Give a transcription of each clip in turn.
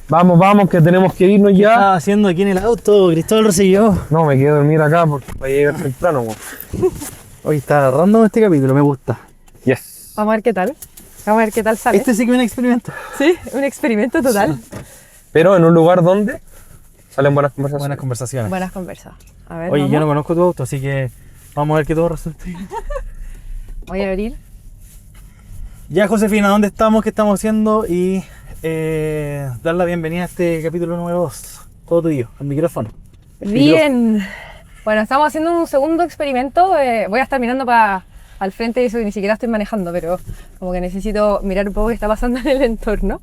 Vamos, vamos, que tenemos que irnos ¿Qué ya. estás haciendo aquí en el auto, Cristóbal Rosselló? No, me quedo a dormir acá porque para llegar temprano. Hoy está random este capítulo, me gusta. Yes. Vamos a ver qué tal. Vamos a ver qué tal sale. Este sí que es un experimento. Sí, un experimento total. Pero en un lugar donde salen buenas conversaciones. Buenas conversaciones. Buenas conversas. A ver, Oye, vamos. yo no conozco tu auto, así que vamos a ver que todo resulte bien. Voy a abrir. Ya, Josefina, ¿dónde estamos? ¿Qué estamos haciendo? Y dar la bienvenida a este capítulo número 2. Todo tuyo, al micrófono. Bien. Bueno, estamos haciendo un segundo experimento. Voy a estar mirando al frente y eso que ni siquiera estoy manejando, pero como que necesito mirar un poco qué está pasando en el entorno.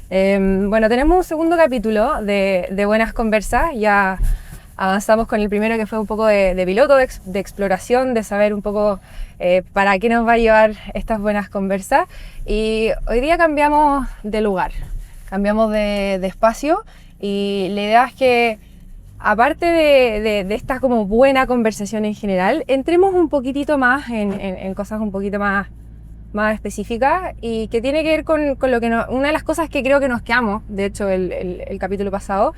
Bueno, tenemos un segundo capítulo de Buenas Conversas. Ya avanzamos con el primero, que fue un poco de piloto, de exploración, de saber un poco para qué nos va a llevar estas buenas conversas. Y hoy día cambiamos de lugar, cambiamos de espacio, y la idea es que, aparte de esta como buena conversación en general, entremos un poquitito más en cosas un poquito más específicas, y que tiene que ver con lo que una de las cosas que creo que nos quedamos, de hecho el capítulo pasado,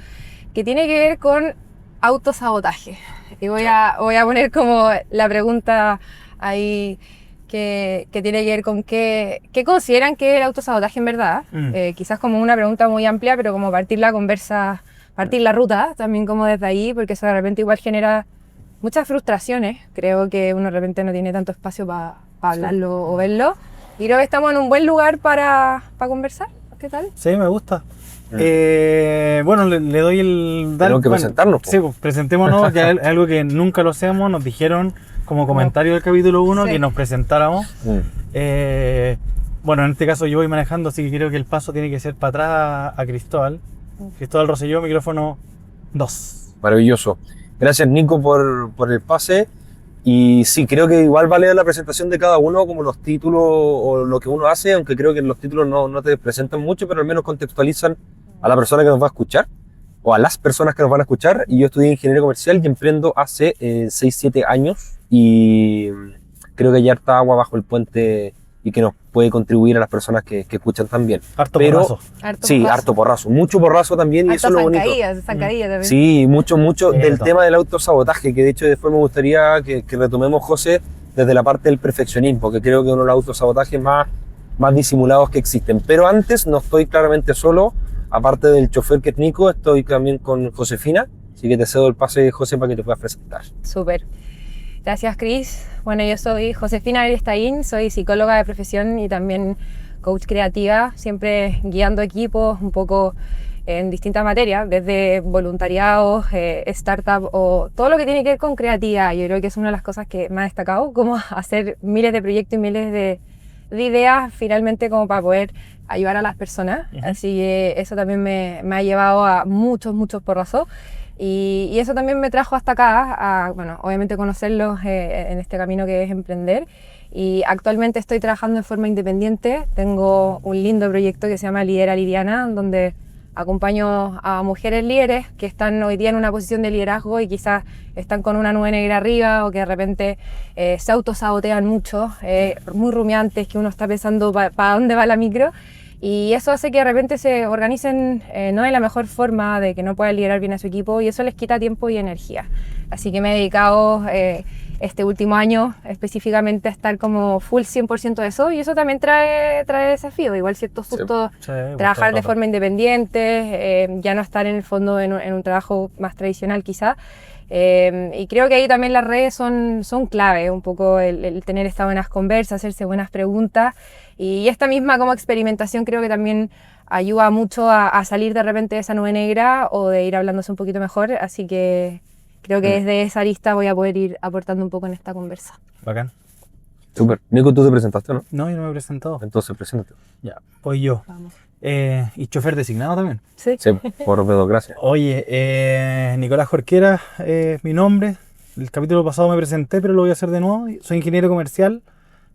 que tiene que ver con autosabotaje. Y voy a poner como la pregunta ahí que tiene que ver con qué consideran que es el autosabotaje en verdad. Quizás como una pregunta muy amplia, pero como partir la conversa, partir la ruta también como desde ahí, porque eso de repente igual genera muchas frustraciones. Creo que uno de repente no tiene tanto espacio para hablarlo o verlo. Y creo que estamos en un buen lugar para conversar. ¿Qué tal? Sí, me gusta. Bueno, le doy el... Tenemos que presentarnos. Sí, pues presentémonos, que es algo que nunca lo hacemos. Nos dijeron como comentario del capítulo 1 Sí. que nos presentáramos. Bueno, en este caso yo voy manejando, así que creo que el paso tiene que ser para atrás a Cristóbal. Cristóbal Rosselló, micrófono 2. Maravilloso. Gracias, Nico, por el pase. Y sí, creo que igual vale la presentación de cada uno, como los títulos o lo que uno hace, aunque creo que los títulos no te presentan mucho, pero al menos contextualizan a la persona que nos va a escuchar, o a las personas que nos van a escuchar. Y yo estudié ingeniería comercial y emprendo hace 6-7 años, y creo que hay harta agua bajo el puente y que nos puede contribuir a las personas que escuchan también. Harto Pero, porrazo. Sí, harto porrazo, mucho porrazo también, y eso es lo bonito. Zancadillas también. Sí, mucho del Cierto. tema del autosabotaje, que de hecho después me gustaría que retomemos, José, desde la parte del perfeccionismo, que creo que uno de los autosabotajes más disimulados que existen. Pero antes no estoy claramente solo, aparte del chofer que es Nico, estoy también con Josefina, así que te cedo el pase, José, para que te puedas presentar. Súper. Gracias, Cris. Bueno, yo soy Josefina Aristaín, soy psicóloga de profesión y también coach creativa, siempre guiando equipos un poco en distintas materias, desde voluntariados, startup o todo lo que tiene que ver con creatividad. Yo creo que es una de las cosas que me ha destacado, como hacer miles de proyectos y miles de ideas finalmente como para poder ayudar a las personas. Así que eso también me ha llevado a muchos porrazos. Y eso también me trajo hasta acá, bueno, obviamente conocerlos en este camino que es emprender. Y actualmente estoy trabajando de forma independiente. Tengo un lindo proyecto que se llama Lidera Liviana, donde acompaño a mujeres líderes que están hoy día en una posición de liderazgo y quizás están con una nube negra arriba, o que de repente se autosabotean mucho, muy rumiantes, que uno está pensando para dónde va la micro. Y eso hace que de repente se organicen no de la mejor forma, de que no puedan liderar bien a su equipo, y eso les quita tiempo y energía. Así que me he dedicado este último año específicamente a estar como full 100% de eso, y eso también trae desafíos, igual ciertos sustos, trabajar de forma independiente, ya no estar en el fondo en un trabajo más tradicional quizá. Y creo que ahí también las redes son clave, un poco el tener estas buenas conversas, hacerse buenas preguntas, y esta misma como experimentación creo que también ayuda mucho a salir de repente de esa nube negra, o de ir hablándose un poquito mejor. Así que creo que desde esa arista voy a poder ir aportando un poco en esta conversa. Bacán. Súper. Nico, tú te presentaste, ¿no? No, yo no me he presentado. Entonces, preséntate. Ya, pues yo. Vamos. Y chofer designado también. Sí. Sí, por Pedro, gracias. Oye, Nicolás Jorquera es mi nombre. El capítulo pasado me presenté, pero lo voy a hacer de nuevo. Soy ingeniero comercial,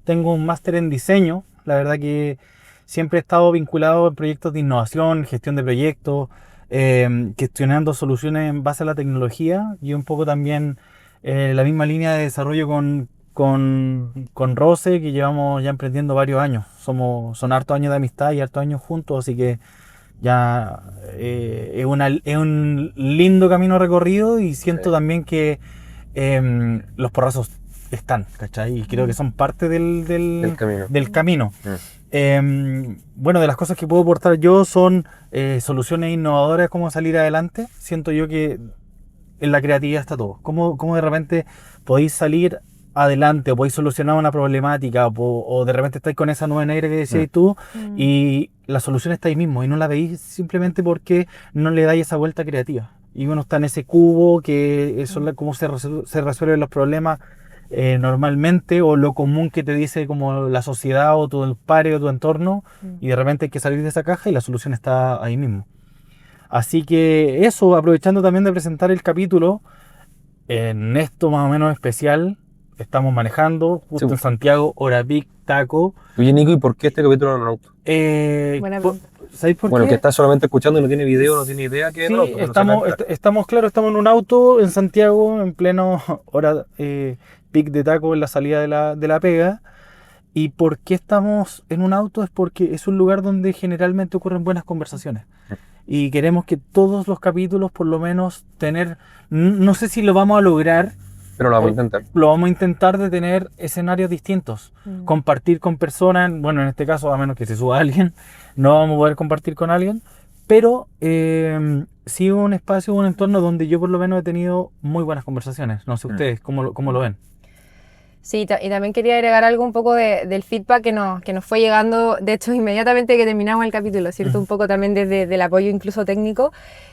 tengo un máster en diseño. La verdad que siempre he estado vinculado en proyectos de innovación, gestión de proyectos, gestionando soluciones en base a la tecnología, y un poco también la misma línea de desarrollo con con Rose, que llevamos ya emprendiendo varios años. Son hartos años de amistad y hartos años juntos, así que ya es un lindo camino recorrido y siento también que los porrazos están, ¿cachai? Y creo que son parte El camino. del camino. Bueno, de las cosas que puedo aportar yo son soluciones innovadoras, cómo salir adelante. Siento yo que en la creatividad está todo. Cómo de repente podéis salir adelante o podéis solucionar una problemática o de repente estáis con esa nube negra que decías tú y la solución está ahí mismo y no la veis simplemente porque no le dais esa vuelta creativa. Y uno está en ese cubo que eso es cómo se resuelven los problemas normalmente o lo común que te dice como la sociedad o tu padre o tu entorno y de repente hay que salir de esa caja y la solución está ahí mismo. Así que eso, aprovechando también de presentar el capítulo, en esto más o menos especial, estamos manejando justo en Santiago, hora pic, taco. Oye, Nico, ¿y por qué este capítulo en un auto? Buena pregunta. ¿Sabéis por Bueno, qué? que está solamente escuchando y no tiene video, no tiene idea que es Sí, un auto. estamos en un auto en Santiago, en pleno hora pic de taco en la salida de la pega. ¿Y por qué estamos en un auto? Es porque es un lugar donde generalmente ocurren buenas conversaciones. Y queremos que todos los capítulos, por lo menos, no sé si lo vamos a lograr, Pero lo vamos a intentar. lo vamos a intentar de tener escenarios distintos. Compartir con personas, bueno, en este caso, a menos que se suba alguien, no vamos a poder compartir con alguien, pero sí un espacio, un entorno donde yo por lo menos he tenido muy buenas conversaciones. No sé ustedes, ¿cómo lo ven? Sí, y también quería agregar algo un poco del feedback que nos fue llegando, de hecho, inmediatamente que terminamos el capítulo, ¿cierto? Un poco también desde el apoyo incluso técnico,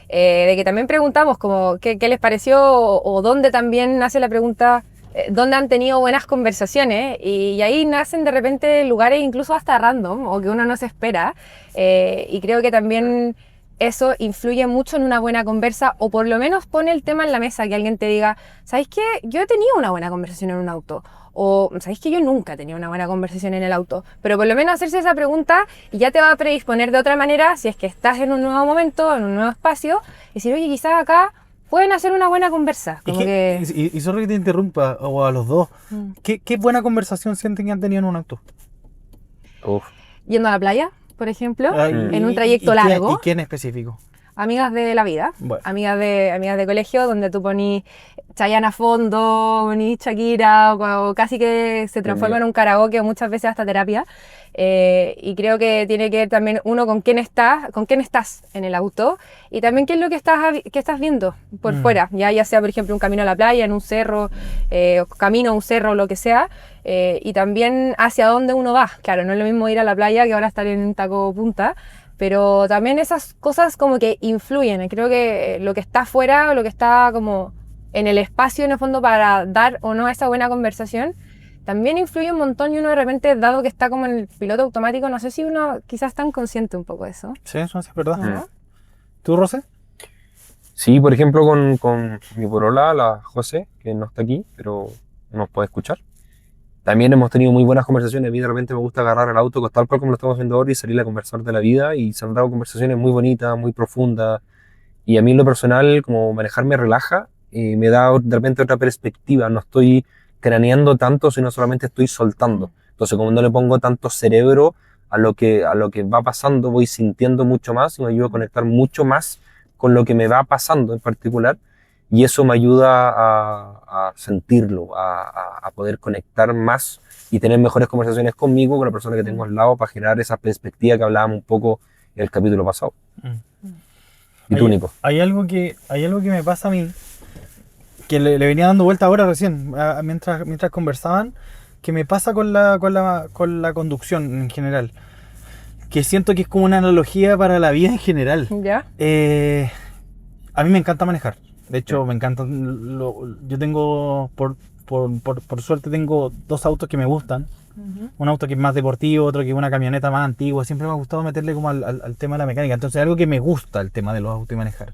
de que también preguntamos como qué les pareció o dónde también nace la pregunta, dónde han tenido buenas conversaciones y ahí nacen de repente lugares incluso hasta random o que uno no se espera y creo que también eso influye mucho en una buena conversa o por lo menos pone el tema en la mesa, que alguien te diga, ¿sabéis qué? Yo he tenido una buena conversación en un auto. O, ¿sabéis que yo nunca he tenido una buena conversación en el auto? Pero por lo menos hacerse esa pregunta y ya te va a predisponer de otra manera si es que estás en un nuevo momento, en un nuevo espacio, y decir, oye, quizás acá pueden hacer una buena conversa. Como Y sorry que te interrumpa, o a los dos, ¿qué buena conversación sienten que han tenido en un auto? Uf. Yendo a la playa, por ejemplo, Ay, en un trayecto ¿y largo. ¿Y qué en específico? Amigas de la vida, Bueno. amigas de colegio, donde tú ponís Chayanne a fondo, ponís Shakira, o casi que se transforma en un karaoke o muchas veces hasta terapia. Y creo que tiene que ver también uno con quién estás en el auto y también qué es lo que estás viendo por fuera, ya sea por ejemplo un camino a la playa, en un cerro, camino a un cerro, lo que sea, y también hacia dónde uno va. Claro, no es lo mismo ir a la playa que ahora estar en un taco punta. Pero también esas cosas como que influyen. Creo que lo que está afuera, lo que está como en el espacio en el fondo para dar o no esa buena conversación, también influye un montón y uno de repente, dado que está como en el piloto automático, no sé si uno quizás está consciente un poco de eso. Sí, eso es verdad. ¿No? ¿Tú, Rosé? Sí, por ejemplo, con mi polola, la José, que no está aquí, pero nos puede escuchar. También hemos tenido muy buenas conversaciones. A mí de repente me gusta agarrar el auto, tal cual como lo estamos haciendo ahora, y salir a conversar de la vida. Y se han dado conversaciones muy bonitas, muy profundas. Y a mí en lo personal, como manejar me relaja, me da de repente otra perspectiva. No estoy craneando tanto, sino solamente estoy soltando. Entonces, como no le pongo tanto cerebro a lo que va pasando, voy sintiendo mucho más y me ayuda a conectar mucho más con lo que me va pasando en particular. Y eso me ayuda a sentirlo, a poder conectar más y tener mejores conversaciones conmigo, con la persona que tengo al lado, para generar esa perspectiva que hablábamos un poco en el capítulo pasado. ¿Y tú, Nico? Hay algo que me pasa a mí, que le venía dando vuelta ahora recién, mientras conversaban, que me pasa con la conducción en general. Que siento que es como una analogía para la vida en general. ¿Ya? A mí me encanta manejar. De hecho, me encanta. Yo tengo, por suerte, tengo dos autos que me gustan. Un auto que es más deportivo, otro que es una camioneta más antigua. Siempre me ha gustado meterle como al tema de la mecánica. Entonces, algo que me gusta el tema de los autos y manejar.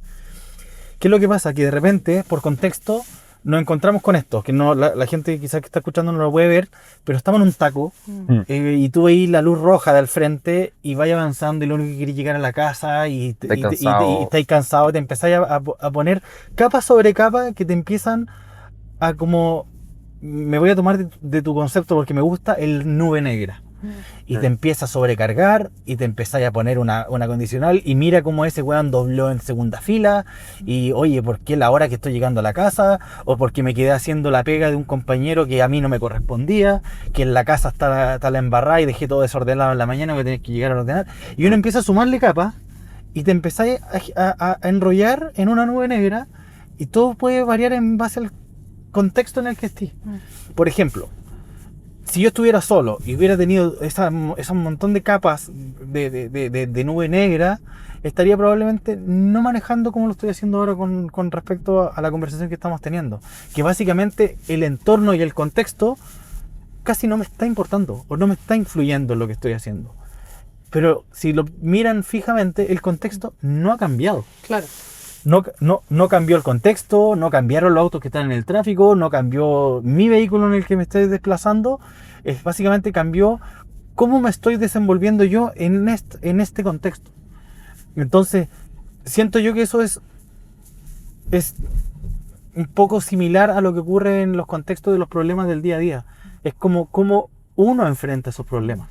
¿Qué es lo que pasa? Que de repente, por contexto, nos encontramos con esto. Que no, la gente quizás que está escuchando no lo puede ver, pero estamos en un taco y tú veis la luz roja del frente y vais avanzando y lo único que quieres llegar a la casa y estáis cansado y te empezáis a poner capa sobre capa que te empiezan a como me voy a tomar de tu concepto porque me gusta el nube negra. Y te empieza a sobrecargar y te empezáis a poner una condicional y mira cómo ese weón dobló en segunda fila y oye, ¿por qué la hora que estoy llegando a la casa? O porque me quedé haciendo la pega de un compañero que a mí no me correspondía, que en la casa está la embarrada y dejé todo desordenado en la mañana, voy a tener que llegar a ordenar. Y uno empieza a sumarle capas y te empezáis a enrollar en una nube negra y todo puede variar en base al contexto en el que estés. Por ejemplo, si yo estuviera solo y hubiera tenido ese montón de capas de nube negra, estaría probablemente no manejando como lo estoy haciendo ahora con respecto a la conversación que estamos teniendo. Que básicamente el entorno y el contexto casi no me está importando o no me está influyendo en lo que estoy haciendo. Pero si lo miran fijamente, el contexto no ha cambiado. Claro. No cambió el contexto, no cambiaron los autos que están en el tráfico, no cambió mi vehículo en el que me estoy desplazando. Básicamente cambió cómo me estoy desenvolviendo yo en este contexto. Entonces, siento yo que eso es un poco similar a lo que ocurre en los contextos de los problemas del día a día. Es como uno enfrenta esos problemas.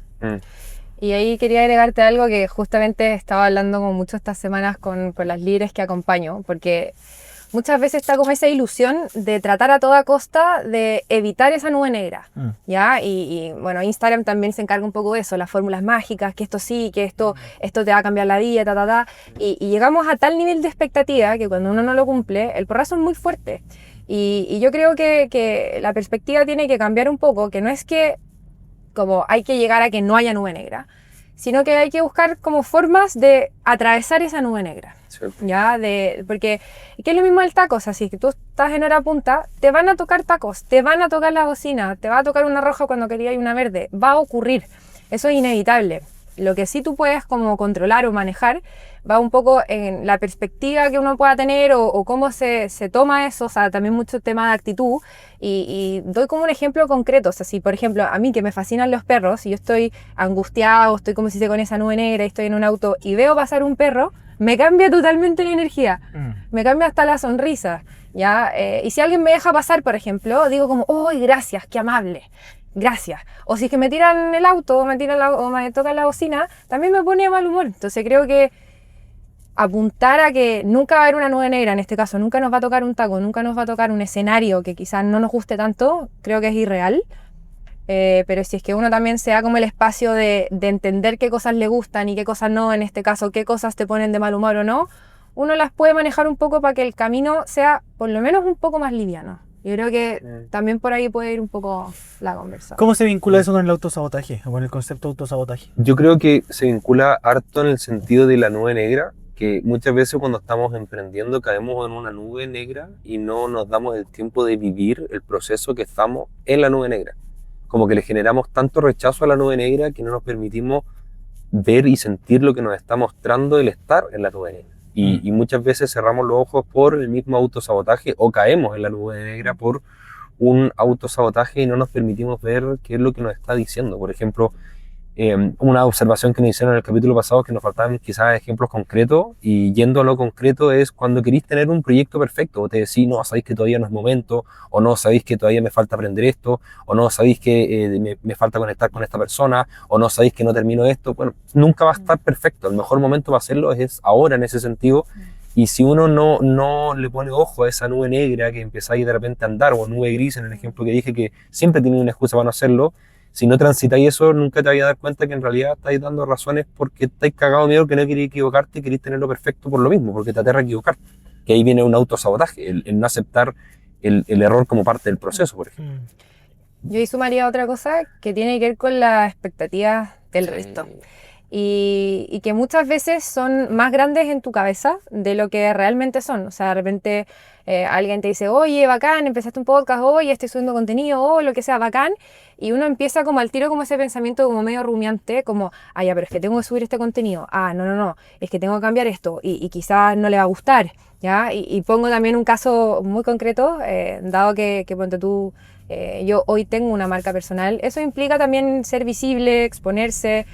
Y ahí quería agregarte algo que justamente estaba hablando como mucho estas semanas con las líderes que acompaño, porque muchas veces está como esa ilusión de tratar a toda costa de evitar esa nube negra, ¿ya? Y bueno, Instagram también se encarga un poco de eso, las fórmulas mágicas, que esto sí, que esto te va a cambiar la vida, y llegamos a tal nivel de expectativa que cuando uno no lo cumple, el porrazo es muy fuerte. Y yo creo que la perspectiva tiene que cambiar un poco, que no es que como hay que llegar a que no haya nube negra, sino que hay que buscar como formas de atravesar esa nube negra. Sí. ¿Ya? Porque que es lo mismo del taco, o sea, si tú estás en hora punta, te van a tocar tacos, te van a tocar la bocina, te va a tocar una roja cuando querías una verde, va a ocurrir, eso es inevitable. Lo que sí tú puedes como controlar o manejar va un poco en la perspectiva que uno pueda tener o cómo se toma eso, o sea, también mucho tema de actitud y doy como un ejemplo concreto, o sea, si por ejemplo a mí que me fascinan los perros y yo estoy angustiado, estoy como si se con esa nube negra y estoy en un auto y veo pasar un perro, me cambia totalmente la energía, me cambia hasta la sonrisa, ¿ya? Y si alguien me deja pasar, por ejemplo, digo como, ¡ay, gracias, qué amable! Gracias. O si es que me tiran el auto o me tocan la bocina, también me pone de mal humor. Entonces creo que apuntar a que nunca va a haber una nube negra, en este caso, nunca nos va a tocar un taco, nunca nos va a tocar un escenario que quizás no nos guste tanto, creo que es irreal. Pero si es que uno también se da como el espacio de entender qué cosas le gustan y qué cosas no, en este caso, qué cosas te ponen de mal humor o no, uno las puede manejar un poco para que el camino sea por lo menos un poco más liviano. Yo creo que también por ahí puede ir un poco la conversación. ¿Cómo se vincula eso con el autosabotaje o con el concepto de autosabotaje? Yo creo que se vincula harto en el sentido de la nube negra, que muchas veces cuando estamos emprendiendo caemos en una nube negra y no nos damos el tiempo de vivir el proceso que estamos en la nube negra. Como que le generamos tanto rechazo a la nube negra que no nos permitimos ver y sentir lo que nos está mostrando el estar en la nube negra. Y muchas veces cerramos los ojos por el mismo autosabotaje o caemos en la nube negra por un autosabotaje y no nos permitimos ver qué es lo que nos está diciendo. Por ejemplo, una observación que nos hicieron en el capítulo pasado, que nos faltaban quizás ejemplos concretos, y yendo a lo concreto es cuando queréis tener un proyecto perfecto, o te decís, no, sabéis que todavía no es momento, o no, sabéis que todavía me falta aprender esto, o no, sabéis que me falta conectar con esta persona, o no, sabéis que no termino esto. Bueno, nunca va a estar perfecto, el mejor momento para hacerlo es ahora en ese sentido, y si uno no le pone ojo a esa nube negra que empezáis de repente a andar, o nube gris en el ejemplo que dije, que siempre tiene una excusa para no hacerlo, si no transitáis eso, nunca te vais a dar cuenta que en realidad estáis dando razones porque estáis cagados de miedo, que no queréis equivocarte y queréis tenerlo perfecto por lo mismo, porque te aterra equivocarte. Que ahí viene un autosabotaje, el no aceptar el error como parte del proceso, por ejemplo. Yo ahí sumaría otra cosa que tiene que ver con las expectativas del resto. Y que muchas veces son más grandes en tu cabeza de lo que realmente son. O sea, de repente alguien te dice, oye, bacán, empezaste un podcast, oye, estoy subiendo contenido, o lo que sea, bacán. Y uno empieza como al tiro como ese pensamiento como medio rumiante, como, ah, ya, pero es que tengo que subir este contenido. Ah, no, es que tengo que cambiar esto y quizás no le va a gustar, ¿ya? Y pongo también un caso muy concreto, dado que ponte tú, yo hoy tengo una marca personal, eso implica también ser visible, exponerse,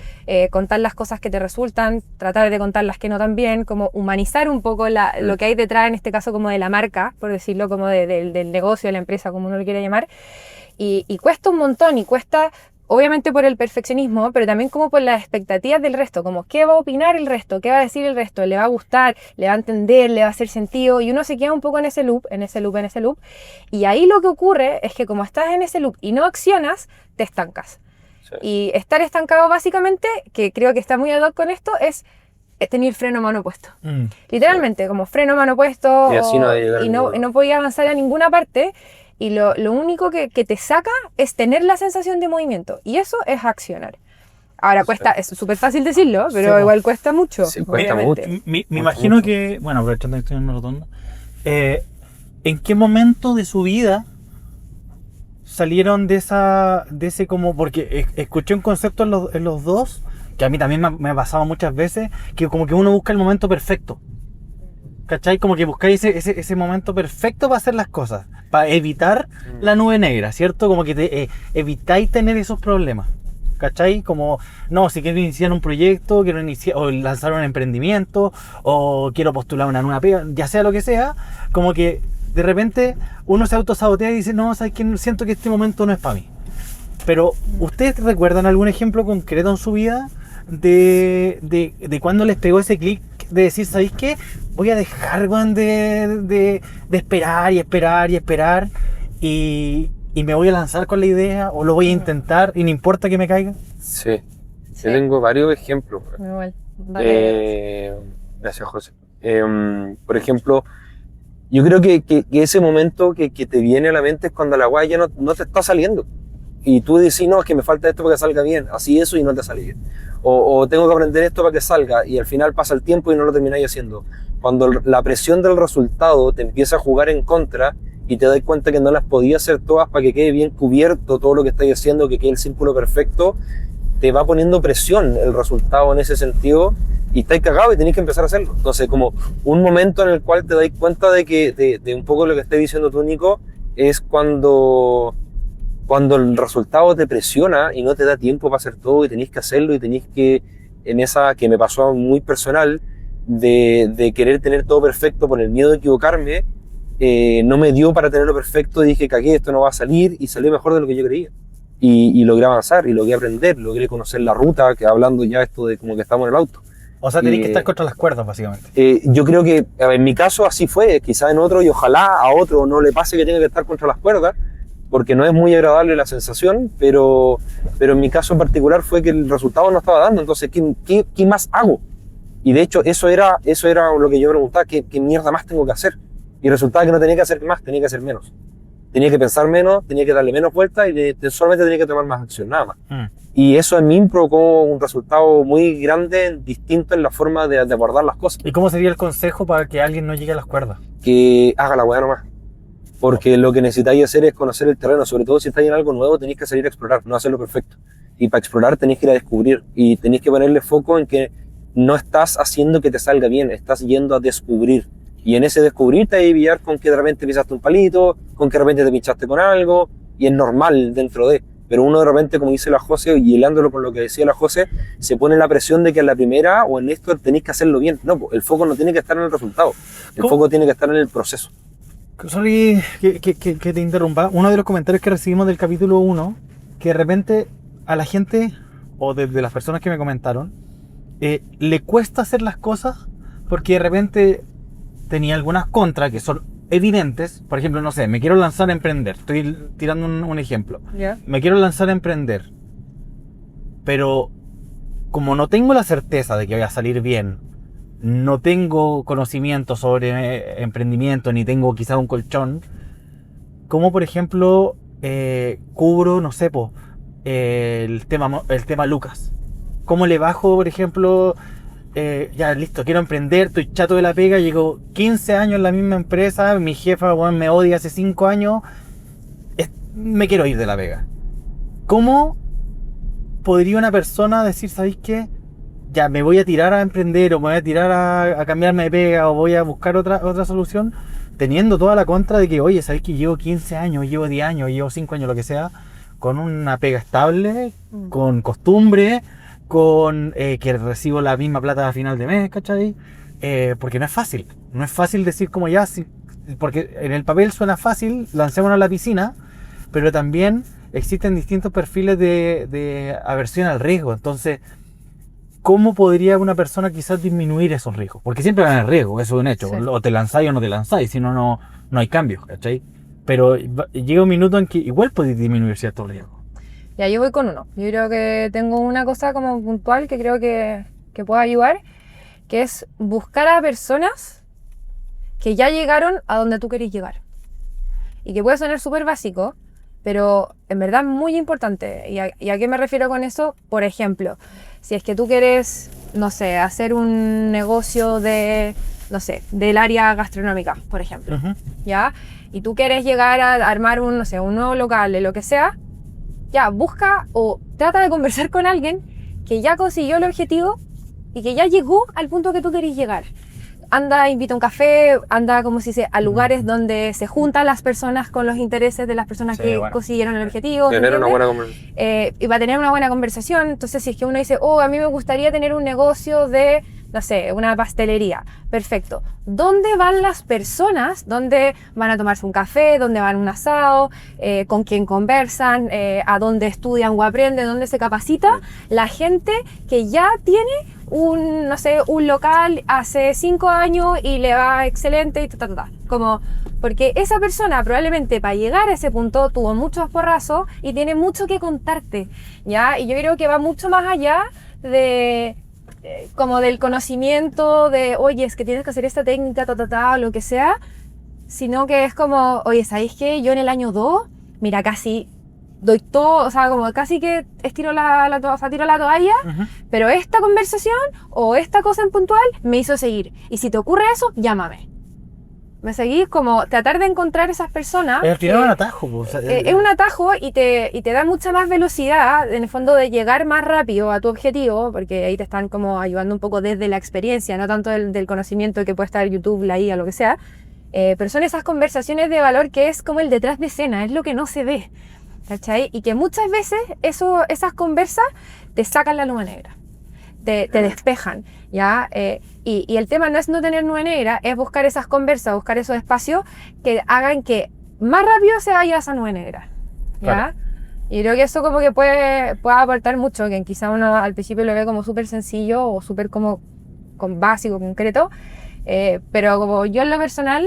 contar las cosas que te resultan, tratar de contar las que no tan bien, como humanizar un poco lo que hay detrás, en este caso como de la marca, por decirlo, como del negocio, de la empresa, como uno lo quiera llamar. Y cuesta un montón, y cuesta obviamente por el perfeccionismo, pero también como por las expectativas del resto, como qué va a opinar el resto, qué va a decir el resto, le va a gustar, le va a entender, le va a hacer sentido, y uno se queda un poco en ese loop, y ahí lo que ocurre es que como estás en ese loop y no accionas, te estancas. Sí. Y estar estancado básicamente, que creo que está muy ad hoc con esto, es tener freno a mano puesto. Literalmente, como freno a mano puesto, Y así no va a llegar a ningún lado. no podía avanzar a ninguna parte. Y lo único que te saca es tener la sensación de movimiento. Y eso es accionar. Ahora cuesta, es súper fácil decirlo, pero Sí, igual cuesta mucho. Sí, cuesta obviamente. mucho. Me imagino que, bueno, aprovechando que estoy en una rotonda, ¿en qué momento de su vida salieron de ese como, porque escuché un concepto en los dos, que a mí también me ha pasado muchas veces, que como que uno busca el momento perfecto. ¿Cachai? Como que buscáis ese momento perfecto para hacer las cosas, para evitar la nube negra, ¿cierto? Como que evitáis tener esos problemas, ¿cachai? Como, no, si quiero iniciar un proyecto, quiero iniciar o lanzar un emprendimiento, o quiero postular una nueva pega, ya sea lo que sea, como que de repente uno se autosabotea y dice, no, ¿sabes qué? Siento que este momento no es para mí. Pero, ¿ustedes recuerdan algún ejemplo concreto en su vida de cuando les pegó ese clic de decir, ¿sabéis qué? Voy a dejar, weón, de esperar y esperar y esperar y me voy a lanzar con la idea o lo voy a intentar y no importa que me caiga? Sí. Yo tengo varios ejemplos. Igual. Dale. Gracias, José. Por ejemplo, yo creo que ese momento que te viene a la mente es cuando la guaya ya no te está saliendo. Y tú decís, no, es que me falta esto para que salga bien. Así eso y no te sale bien. O tengo que aprender esto para que salga y al final pasa el tiempo y no lo termináis haciendo. Cuando la presión del resultado te empieza a jugar en contra y te das cuenta que no las podías hacer todas para que quede bien cubierto todo lo que estáis haciendo, que quede el círculo perfecto, te va poniendo presión el resultado en ese sentido y estáis cagados y tenéis que empezar a hacerlo. Entonces, como un momento en el cual te dais cuenta de que de un poco lo que estás diciendo tú, Nico, es cuando el resultado te presiona y no te da tiempo para hacer todo y tenéis que hacerlo y tenéis que, en esa que me pasó muy personal, de querer tener todo perfecto por el miedo de equivocarme, no me dio para tenerlo perfecto y dije, cagué, esto no va a salir, y salió mejor de lo que yo creía. Y logré avanzar, y logré aprender, logré conocer la ruta, que hablando ya esto de como que estamos en el auto. O sea, tenéis que estar contra las cuerdas, básicamente. Yo creo que en mi caso así fue, quizás en otro, y ojalá a otro no le pase que tenga que estar contra las cuerdas, porque no es muy agradable la sensación, pero en mi caso en particular fue que el resultado no estaba dando, entonces, ¿qué más hago? Y de hecho, eso era lo que yo preguntaba, ¿qué mierda más tengo que hacer? Y resultaba que no tenía que hacer más, tenía que hacer menos. Tenía que pensar menos, tenía que darle menos vueltas y solamente tenía que tomar más acción, nada más. Y eso en mí provocó un resultado muy grande, distinto en la forma de abordar las cosas. ¿Y cómo sería el consejo para que alguien no llegue a las cuerdas? Que haga la weá nomás. Porque lo que necesitáis hacer es conocer el terreno, sobre todo si estáis en algo nuevo tenéis que salir a explorar, no hacerlo perfecto. Y para explorar tenéis que ir a descubrir y tenéis que ponerle foco en que no estás haciendo que te salga bien, estás yendo a descubrir. Y en ese descubrir te vas a pillar con que de repente pisaste un palito, con que de repente te pinchaste con algo, y es normal dentro de. Pero uno de repente, como dice la José, y hilándolo con lo que decía la José, se pone la presión de que a la primera o en esto tenéis que hacerlo bien. No, el foco no tiene que estar en el resultado, el foco tiene que estar en el proceso. Sorry que te interrumpa. Uno de los comentarios que recibimos del capítulo 1, que de repente a la gente, o de las personas que me comentaron, le cuesta hacer las cosas porque de repente tenía algunas contras que son evidentes. Por ejemplo, no sé, me quiero lanzar a emprender. Estoy tirando un ejemplo. Yeah. Me quiero lanzar a emprender. Pero como no tengo la certeza de que voy a salir bien, no tengo conocimiento sobre emprendimiento, ni tengo quizás un colchón, como por ejemplo cubro, no sé, el tema Lucas. ¿Cómo le bajo, por ejemplo, ya listo, quiero emprender, estoy chato de la pega, llevo 15 años en la misma empresa, mi jefa, bueno, me odia hace 5 años, me quiero ir de la pega? ¿Cómo podría una persona decir, ¿sabéis qué? Ya me voy a tirar a emprender, o me voy a tirar a cambiarme de pega, o voy a buscar otra solución, teniendo toda la contra de que, oye, ¿sabéis que llevo 15 años, llevo 10 años, llevo 5 años, lo que sea, con una pega estable, con costumbre, con que recibo la misma plata a final de mes, ¿cachai? Porque no es fácil decir como ya, porque en el papel suena fácil, lancémonos a la piscina, pero también existen distintos perfiles de aversión al riesgo. Entonces, ¿cómo podría una persona quizás disminuir esos riesgos? Porque siempre van a haber riesgos, eso es un hecho. Sí. O te lanzáis o no te lanzáis, si no, no hay cambios, ¿cachai? Pero llega un minuto en que igual podéis disminuir ciertos riesgos. Ya, yo voy con uno. Yo creo que tengo una cosa como puntual que creo que puede ayudar, que es buscar a personas que ya llegaron a donde tú querés llegar. Y que puede sonar súper básico, pero en verdad muy importante. ¿Y a qué me refiero con eso? Por ejemplo, si es que tú quieres, no sé, hacer un negocio de, no sé, del área gastronómica, por ejemplo, ¿ya? Y tú quieres llegar a armar un, no sé, un nuevo local, de lo que sea, ya, busca o trata de conversar con alguien que ya consiguió el objetivo y que ya llegó al punto que tú querés llegar. Anda, invita a un café, anda, como se dice, a lugares donde se juntan las personas con los intereses de las personas que consiguieron el objetivo. Tener una buena conversación. Y va a tener una buena conversación. Entonces, si es que uno dice, oh, a mí me gustaría tener un negocio de, no sé, una pastelería. Perfecto. ¿Dónde van las personas? ¿Dónde van a tomarse un café? ¿Dónde van a un asado? ¿Con quién conversan? ¿A dónde estudian o aprenden? ¿Dónde se capacita? La gente que ya tiene un, no sé, un local hace 5 años y le va excelente y como, porque esa persona probablemente para llegar a ese punto tuvo muchos porrazos y tiene mucho que contarte, ¿ya? Y yo creo que va mucho más allá de como del conocimiento de, oye, es que tienes que hacer esta técnica, o lo que sea, sino que es como, oye, ¿sabéis qué? Yo en el año 2, mira, casi doy todo, o sea, como casi que tiro la toalla, pero esta conversación o esta cosa en puntual me hizo seguir. Y si te ocurre eso, llámame. Me seguís, como tratar de encontrar esas personas. Al final es un atajo. Pues, es un atajo y te da mucha más velocidad, en el fondo, de llegar más rápido a tu objetivo, porque ahí te están como ayudando un poco desde la experiencia, no tanto del conocimiento que puede estar YouTube, la IA, lo que sea. Pero son esas conversaciones de valor que es como el detrás de escena, es lo que no se ve. ¿Cachai? Y que muchas veces esas conversas te sacan la nube negra, te despejan, ¿ya? Y el tema no es no tener nube negra, es buscar esas conversas, buscar esos espacios que hagan que más rápido se vaya esa nube negra, ¿ya? Claro. Y creo que eso como que puede aportar mucho, que quizá uno al principio lo ve como súper sencillo o súper como básico, concreto, pero como yo en lo personal,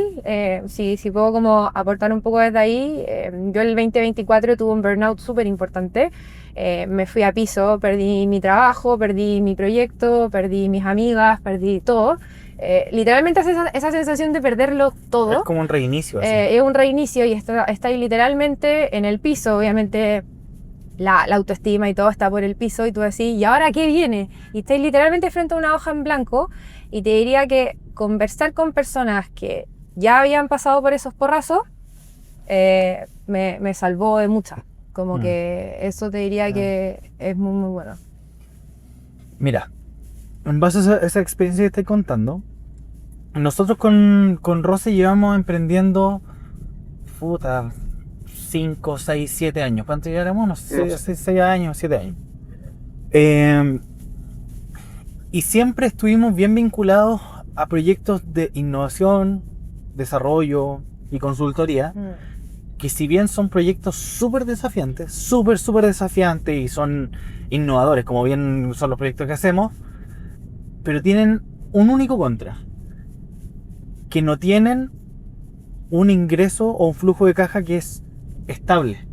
si puedo como aportar un poco desde ahí, yo el 2024 tuve un burnout súper importante, me fui a piso, perdí mi trabajo, perdí mi proyecto, perdí mis amigas, perdí todo. Literalmente esa sensación de perderlo todo. Es como un reinicio. Así. Es un reinicio y está ahí literalmente en el piso, obviamente. La autoestima y todo está por el piso y tú decís, ¿y ahora qué viene? Y estás literalmente frente a una hoja en blanco y te diría que conversar con personas que ya habían pasado por esos porrazos me salvó de muchas. Como que eso te diría que es muy, muy bueno. Mira, en base a esa experiencia que estoy contando, nosotros con Rosy llevamos emprendiendo 5, 6, 7 años. ¿Cuánto llegaremos? No sé, 6 años, 7 años. Y siempre estuvimos bien vinculados a proyectos de innovación, desarrollo y consultoría, que si bien son proyectos súper desafiantes, súper desafiantes y son innovadores, como bien son los proyectos que hacemos, pero tienen un único contra, que no tienen un ingreso o un flujo de caja que es estable.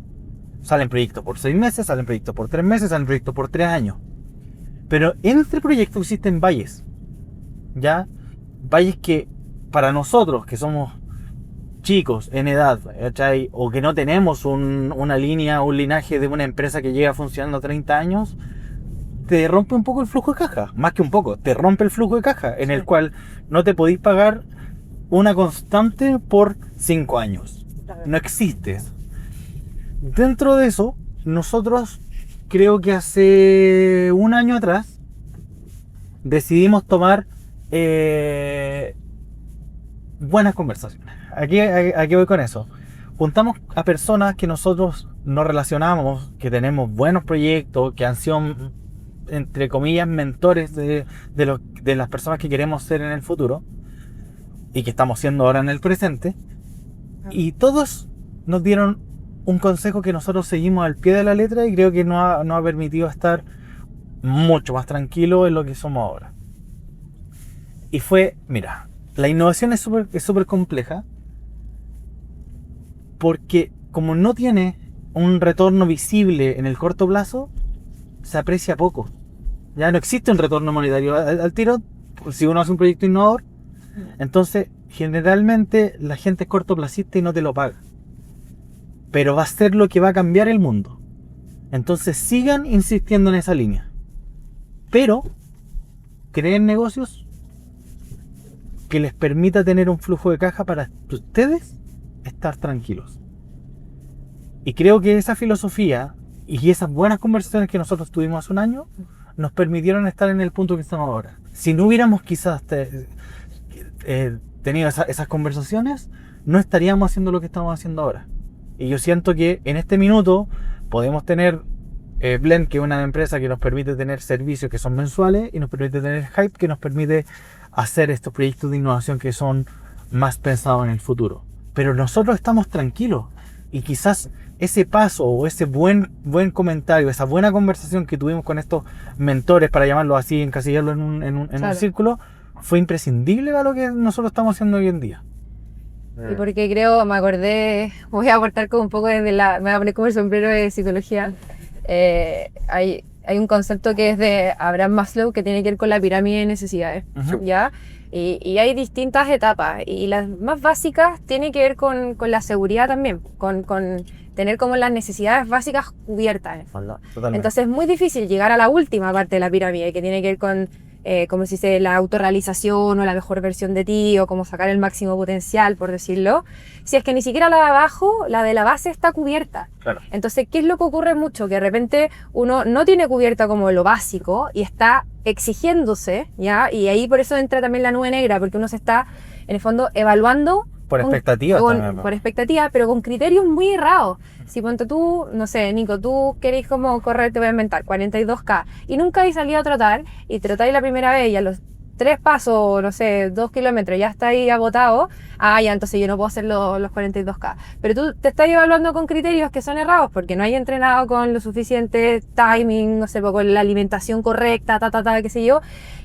Salen proyectos por 6 meses, salen proyectos por 3 meses, salen proyectos por 3 años. Pero entre proyectos existen valles, ¿ya? Valles que para nosotros, que somos chicos en edad, ¿cachai? O que no tenemos una línea, un linaje de una empresa que llega funcionando 30 años, te rompe un poco el flujo de caja. Más que un poco, te rompe el flujo de caja, en el cual no te podéis pagar una constante por 5 años. No existe eso. Dentro de eso, nosotros creo que hace un año atrás decidimos tomar buenas conversaciones. Aquí voy con eso. Juntamos a personas que nosotros nos relacionamos, que tenemos buenos proyectos, que han sido, entre comillas, mentores de las personas que queremos ser en el futuro y que estamos siendo ahora en el presente. Y todos nos dieron un consejo que nosotros seguimos al pie de la letra y creo que nos ha permitido estar mucho más tranquilos en lo que somos ahora. Y fue, mira, la innovación es súper compleja porque como no tiene un retorno visible en el corto plazo, se aprecia poco. Ya no existe un retorno monetario. Al tiro, si uno hace un proyecto innovador, entonces generalmente la gente es cortoplacista y no te lo paga. Pero va a ser lo que va a cambiar el mundo. Entonces sigan insistiendo en esa línea. Pero creen negocios que les permita tener un flujo de caja para ustedes estar tranquilos. Y creo que esa filosofía y esas buenas conversaciones que nosotros tuvimos hace un año nos permitieron estar en el punto que estamos ahora. Si no hubiéramos quizás tenido esas conversaciones, no estaríamos haciendo lo que estamos haciendo ahora. Y yo siento que en este minuto podemos tener Blend, que es una empresa que nos permite tener servicios que son mensuales, y nos permite tener Hype, que nos permite hacer estos proyectos de innovación que son más pensados en el futuro. Pero nosotros estamos tranquilos y quizás ese paso o ese buen comentario, esa buena conversación que tuvimos con estos mentores, para llamarlo así, encasillarlo en un Claro. círculo, fue imprescindible para lo que nosotros estamos haciendo hoy en día. Y porque creo, me acordé, voy a aportar como un poco me voy a poner como el sombrero de psicología. Hay un concepto que es de Abraham Maslow que tiene que ver con la pirámide de necesidades, Ujú. ¿ya? Y hay distintas etapas, y las más básicas tienen que ver con la seguridad también, con tener como las necesidades básicas cubiertas en el fondo. Totalmente. Entonces es muy difícil llegar a la última parte de la pirámide, que tiene que ver con, como se dice, la autorrealización o la mejor versión de ti, o como sacar el máximo potencial, por decirlo, si es que ni siquiera la de abajo, la de la base, está cubierta. Claro. Entonces, ¿qué es lo que ocurre mucho? Que de repente uno no tiene cubierta como lo básico y está exigiéndose, ¿ya? Y ahí por eso entra también la nube negra, porque uno se está, en el fondo, evaluando Por expectativas también, ¿no? por expectativas, pero con criterios muy errados. Si ponte tú, no sé, Nico, tú querés como correr, te voy a inventar, 42K, y nunca has salido a trotar, y trotáis la primera vez y a los 3 pasos, no sé, 2 kilómetros, ya está ahí agotado, ya, entonces yo no puedo hacer los 42K. Pero tú te estás evaluando con criterios que son errados, porque no hay entrenado con lo suficiente timing, no sé, con la alimentación correcta, qué sé yo.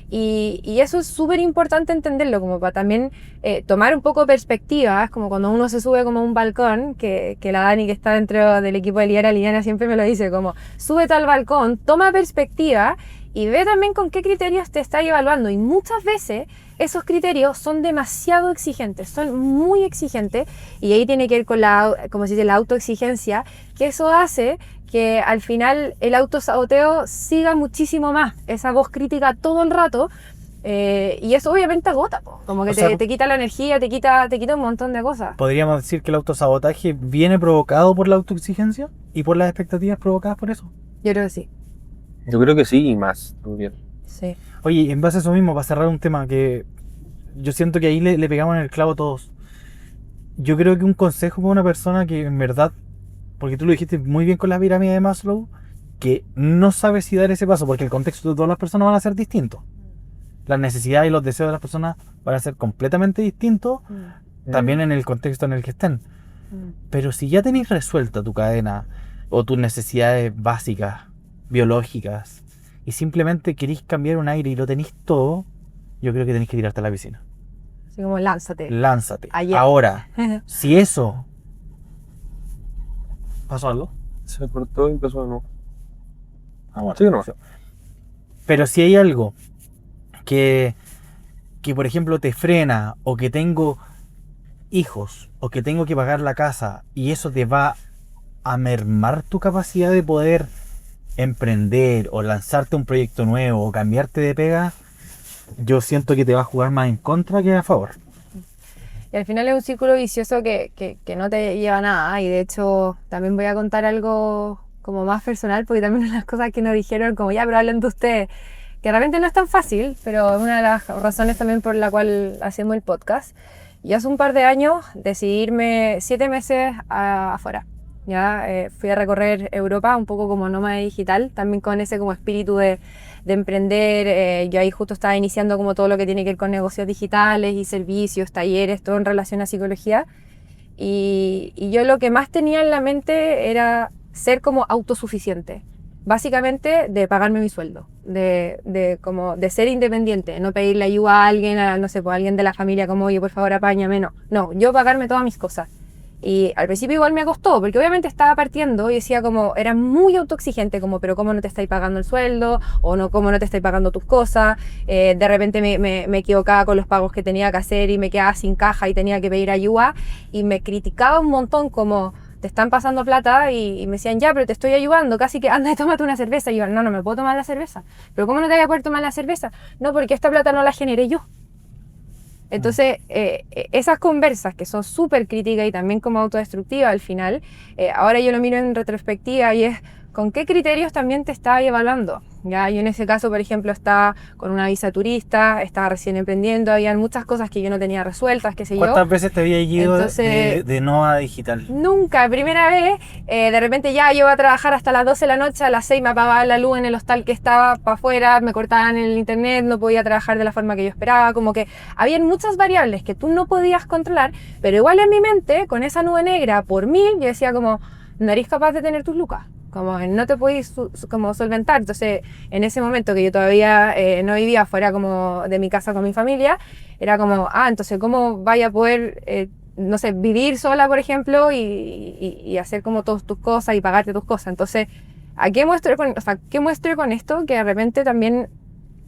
Y eso es súper importante entenderlo, como para también tomar un poco de perspectiva. Es como cuando uno se sube como a un balcón, que la Dani, que está dentro del equipo de Liliana, siempre me lo dice, como súbete al balcón, toma perspectiva y ve también con qué criterios te está evaluando. Y muchas veces esos criterios son demasiado exigentes, son muy exigentes, y ahí tiene que ver con como se dice, la autoexigencia, que eso hace que al final el autosaboteo siga muchísimo más, esa voz crítica todo el rato, y eso obviamente agota, como que te quita la energía, te quita un montón de cosas. ¿Podríamos decir que el autosabotaje viene provocado por la autoexigencia y por las expectativas provocadas por eso? Yo creo que sí. Yo creo que sí, y más también. Sí. Oye, en base a eso mismo, para cerrar un tema que yo siento que ahí le pegamos en el clavo todos. Yo creo que un consejo para una persona que en verdad, porque tú lo dijiste muy bien con la pirámide de Maslow, que no sabe si dar ese paso, porque el contexto de todas las personas van a ser distintos. Las necesidades y los deseos de las personas van a ser completamente distintos, también en el contexto en el que estén. Pero si ya tenéis resuelta tu cadena o tus necesidades básicas, biológicas, y simplemente queréis cambiar un aire y lo tenéis todo, yo creo que tenéis que tirarte a la piscina. Así como lánzate. Lánzate. Ayer. Ahora, si eso... ¿Pasó algo? Se cortó y empezó de nuevo. Bueno. Sí o no. Pero si hay algo que por ejemplo te frena, o que tengo hijos, o que tengo que pagar la casa, y eso te va a mermar tu capacidad de poder emprender o lanzarte un proyecto nuevo o cambiarte de pega, yo siento que te va a jugar más en contra que a favor. Y al final es un círculo vicioso que no te lleva a nada. Y de hecho también voy a contar algo como más personal, porque también una de las cosas que nos dijeron, como ya, pero hablen de ustedes, que realmente no es tan fácil, pero es una de las razones también por la cual hacemos el podcast. Y hace un par de años decidí irme 7 meses afuera. Ya fui a recorrer Europa un poco como nómada digital, también con ese como espíritu de emprender. Yo ahí justo estaba iniciando como todo lo que tiene que ver con negocios digitales y servicios, talleres, todo en relación a psicología. y yo lo que más tenía en la mente era ser como autosuficiente. Básicamente de pagarme mi sueldo, de ser independiente, no pedirle ayuda a alguien, no sé, pues a alguien de la familia como, oye, por favor, apáñame, no, yo pagarme todas mis cosas. Y al principio igual me costó, porque obviamente estaba partiendo y decía como, era muy autoexigente, como, pero ¿cómo no te estáis pagando el sueldo? O no, ¿cómo no te estáis pagando tus cosas? De repente me equivocaba con los pagos que tenía que hacer y me quedaba sin caja y tenía que pedir ayuda, y me criticaba un montón como, te están pasando plata, y me decían, ya, pero te estoy ayudando, casi que anda y tómate una cerveza. Y yo, no me puedo tomar la cerveza. ¿Pero cómo no te voy a poder tomar la cerveza? No, porque esta plata no la generé yo. Entonces, esas conversas que son súper críticas y también como autodestructivas al final, ahora yo lo miro en retrospectiva y es, ¿con qué criterios también te estás evaluando? Ya, yo en ese caso, por ejemplo, estaba con una visa turista, estaba recién emprendiendo, había muchas cosas que yo no tenía resueltas, qué sé yo. ¿Cuántas veces te había ido Entonces, de nómada digital? Nunca, primera vez, de repente ya yo iba a trabajar hasta las 12 de la noche, a las 6 me apagaban la luz en el hostal que estaba para afuera, me cortaban el internet, no podía trabajar de la forma que yo esperaba, como que habían muchas variables que tú no podías controlar, pero igual en mi mente, con esa nube negra por 1000, yo decía como, no eres capaz de tener tus lucas, como no te podéis como solventar. Entonces, en ese momento que yo todavía no vivía fuera como de mi casa con mi familia, era como, entonces, ¿cómo vaya a poder, no sé, vivir sola, por ejemplo, y hacer como todas tus cosas y pagarte tus cosas? Entonces, ¿a qué muestro qué muestro con esto? Que de repente también,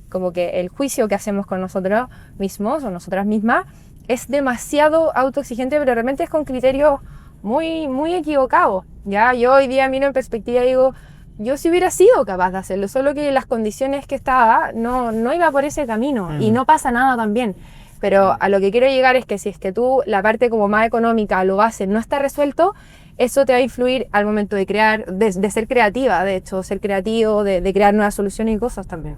como que el juicio que hacemos con nosotros mismos o nosotras mismas es demasiado autoexigente, pero de repente es con criterios muy, muy equivocados. Ya, yo hoy día miro en perspectiva y digo, yo sí hubiera sido capaz de hacerlo, solo que las condiciones que estaba no iba por ese camino, y no pasa nada también. Pero a lo que quiero llegar es que si es que tú, la parte como más económica, lo base, no está resuelto, eso te va a influir al momento de crear, de ser creativa, de hecho, ser creativo, de crear nuevas soluciones y cosas también.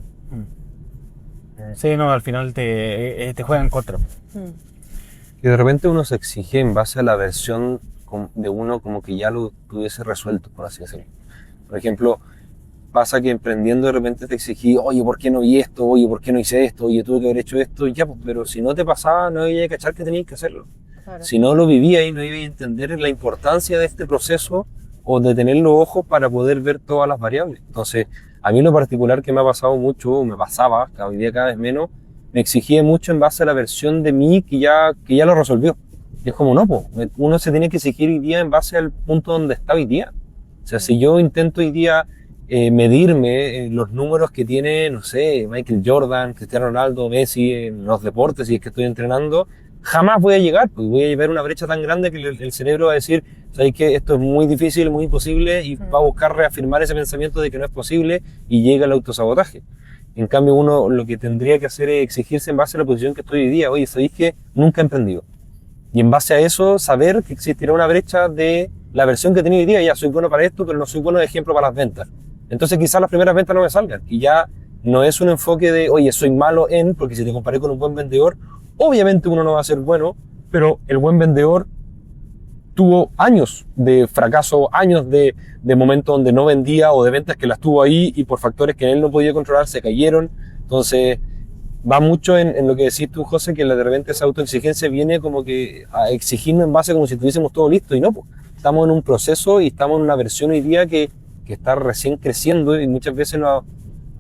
Sí, no, al final te juegan contra. Y de repente uno se exige en base a la versión de uno como que ya lo tuviese resuelto, por así decirlo. Por ejemplo, pasa que emprendiendo de repente te exigí, oye, ¿por qué no vi esto? Oye, ¿por qué no hice esto? Oye, tuve que haber hecho esto. Y ya, pues, pero si no te pasaba, no había que cachar que tenías que hacerlo. Claro. Si no lo vivías y no ibas a entender la importancia de este proceso o de tener los ojos para poder ver todas las variables. Entonces, a mí en lo particular que me ha pasado mucho, me pasaba, hoy día cada vez menos, me exigía mucho en base a la versión de mí que ya lo resolvió. Y es como, no, pues, uno se tiene que exigir hoy día en base al punto donde está hoy día. O sea, si yo intento hoy día medirme los números que tiene, no sé, Michael Jordan, Cristiano Ronaldo, Messi en los deportes, y es que estoy entrenando, jamás voy a llegar, porque voy a llevar una brecha tan grande que el cerebro va a decir, ¿sabes qué? Esto es muy difícil, muy imposible, y va a buscar reafirmar ese pensamiento de que no es posible, y llega el autosabotaje. En cambio, uno lo que tendría que hacer es exigirse en base a la posición que estoy hoy día. Oye, ¿sabéis que nunca he emprendido? Y en base a eso, saber que existirá una brecha de la versión que tenía hoy día. Ya soy bueno para esto, pero no soy bueno de ejemplo para las ventas. Entonces quizás las primeras ventas no me salgan. Y ya no es un enfoque de, oye, soy malo en, porque si te comparé con un buen vendedor, obviamente uno no va a ser bueno, pero el buen vendedor tuvo años de fracaso, años de momentos donde no vendía o de ventas que las tuvo ahí y por factores que él no podía controlar se cayeron. Entonces va mucho en lo que decís tú, José, que de repente esa autoexigencia viene como que a exigirnos en base como si tuviésemos todo listo, y no, pues, estamos en un proceso y estamos en una versión hoy día que está recién creciendo, y muchas veces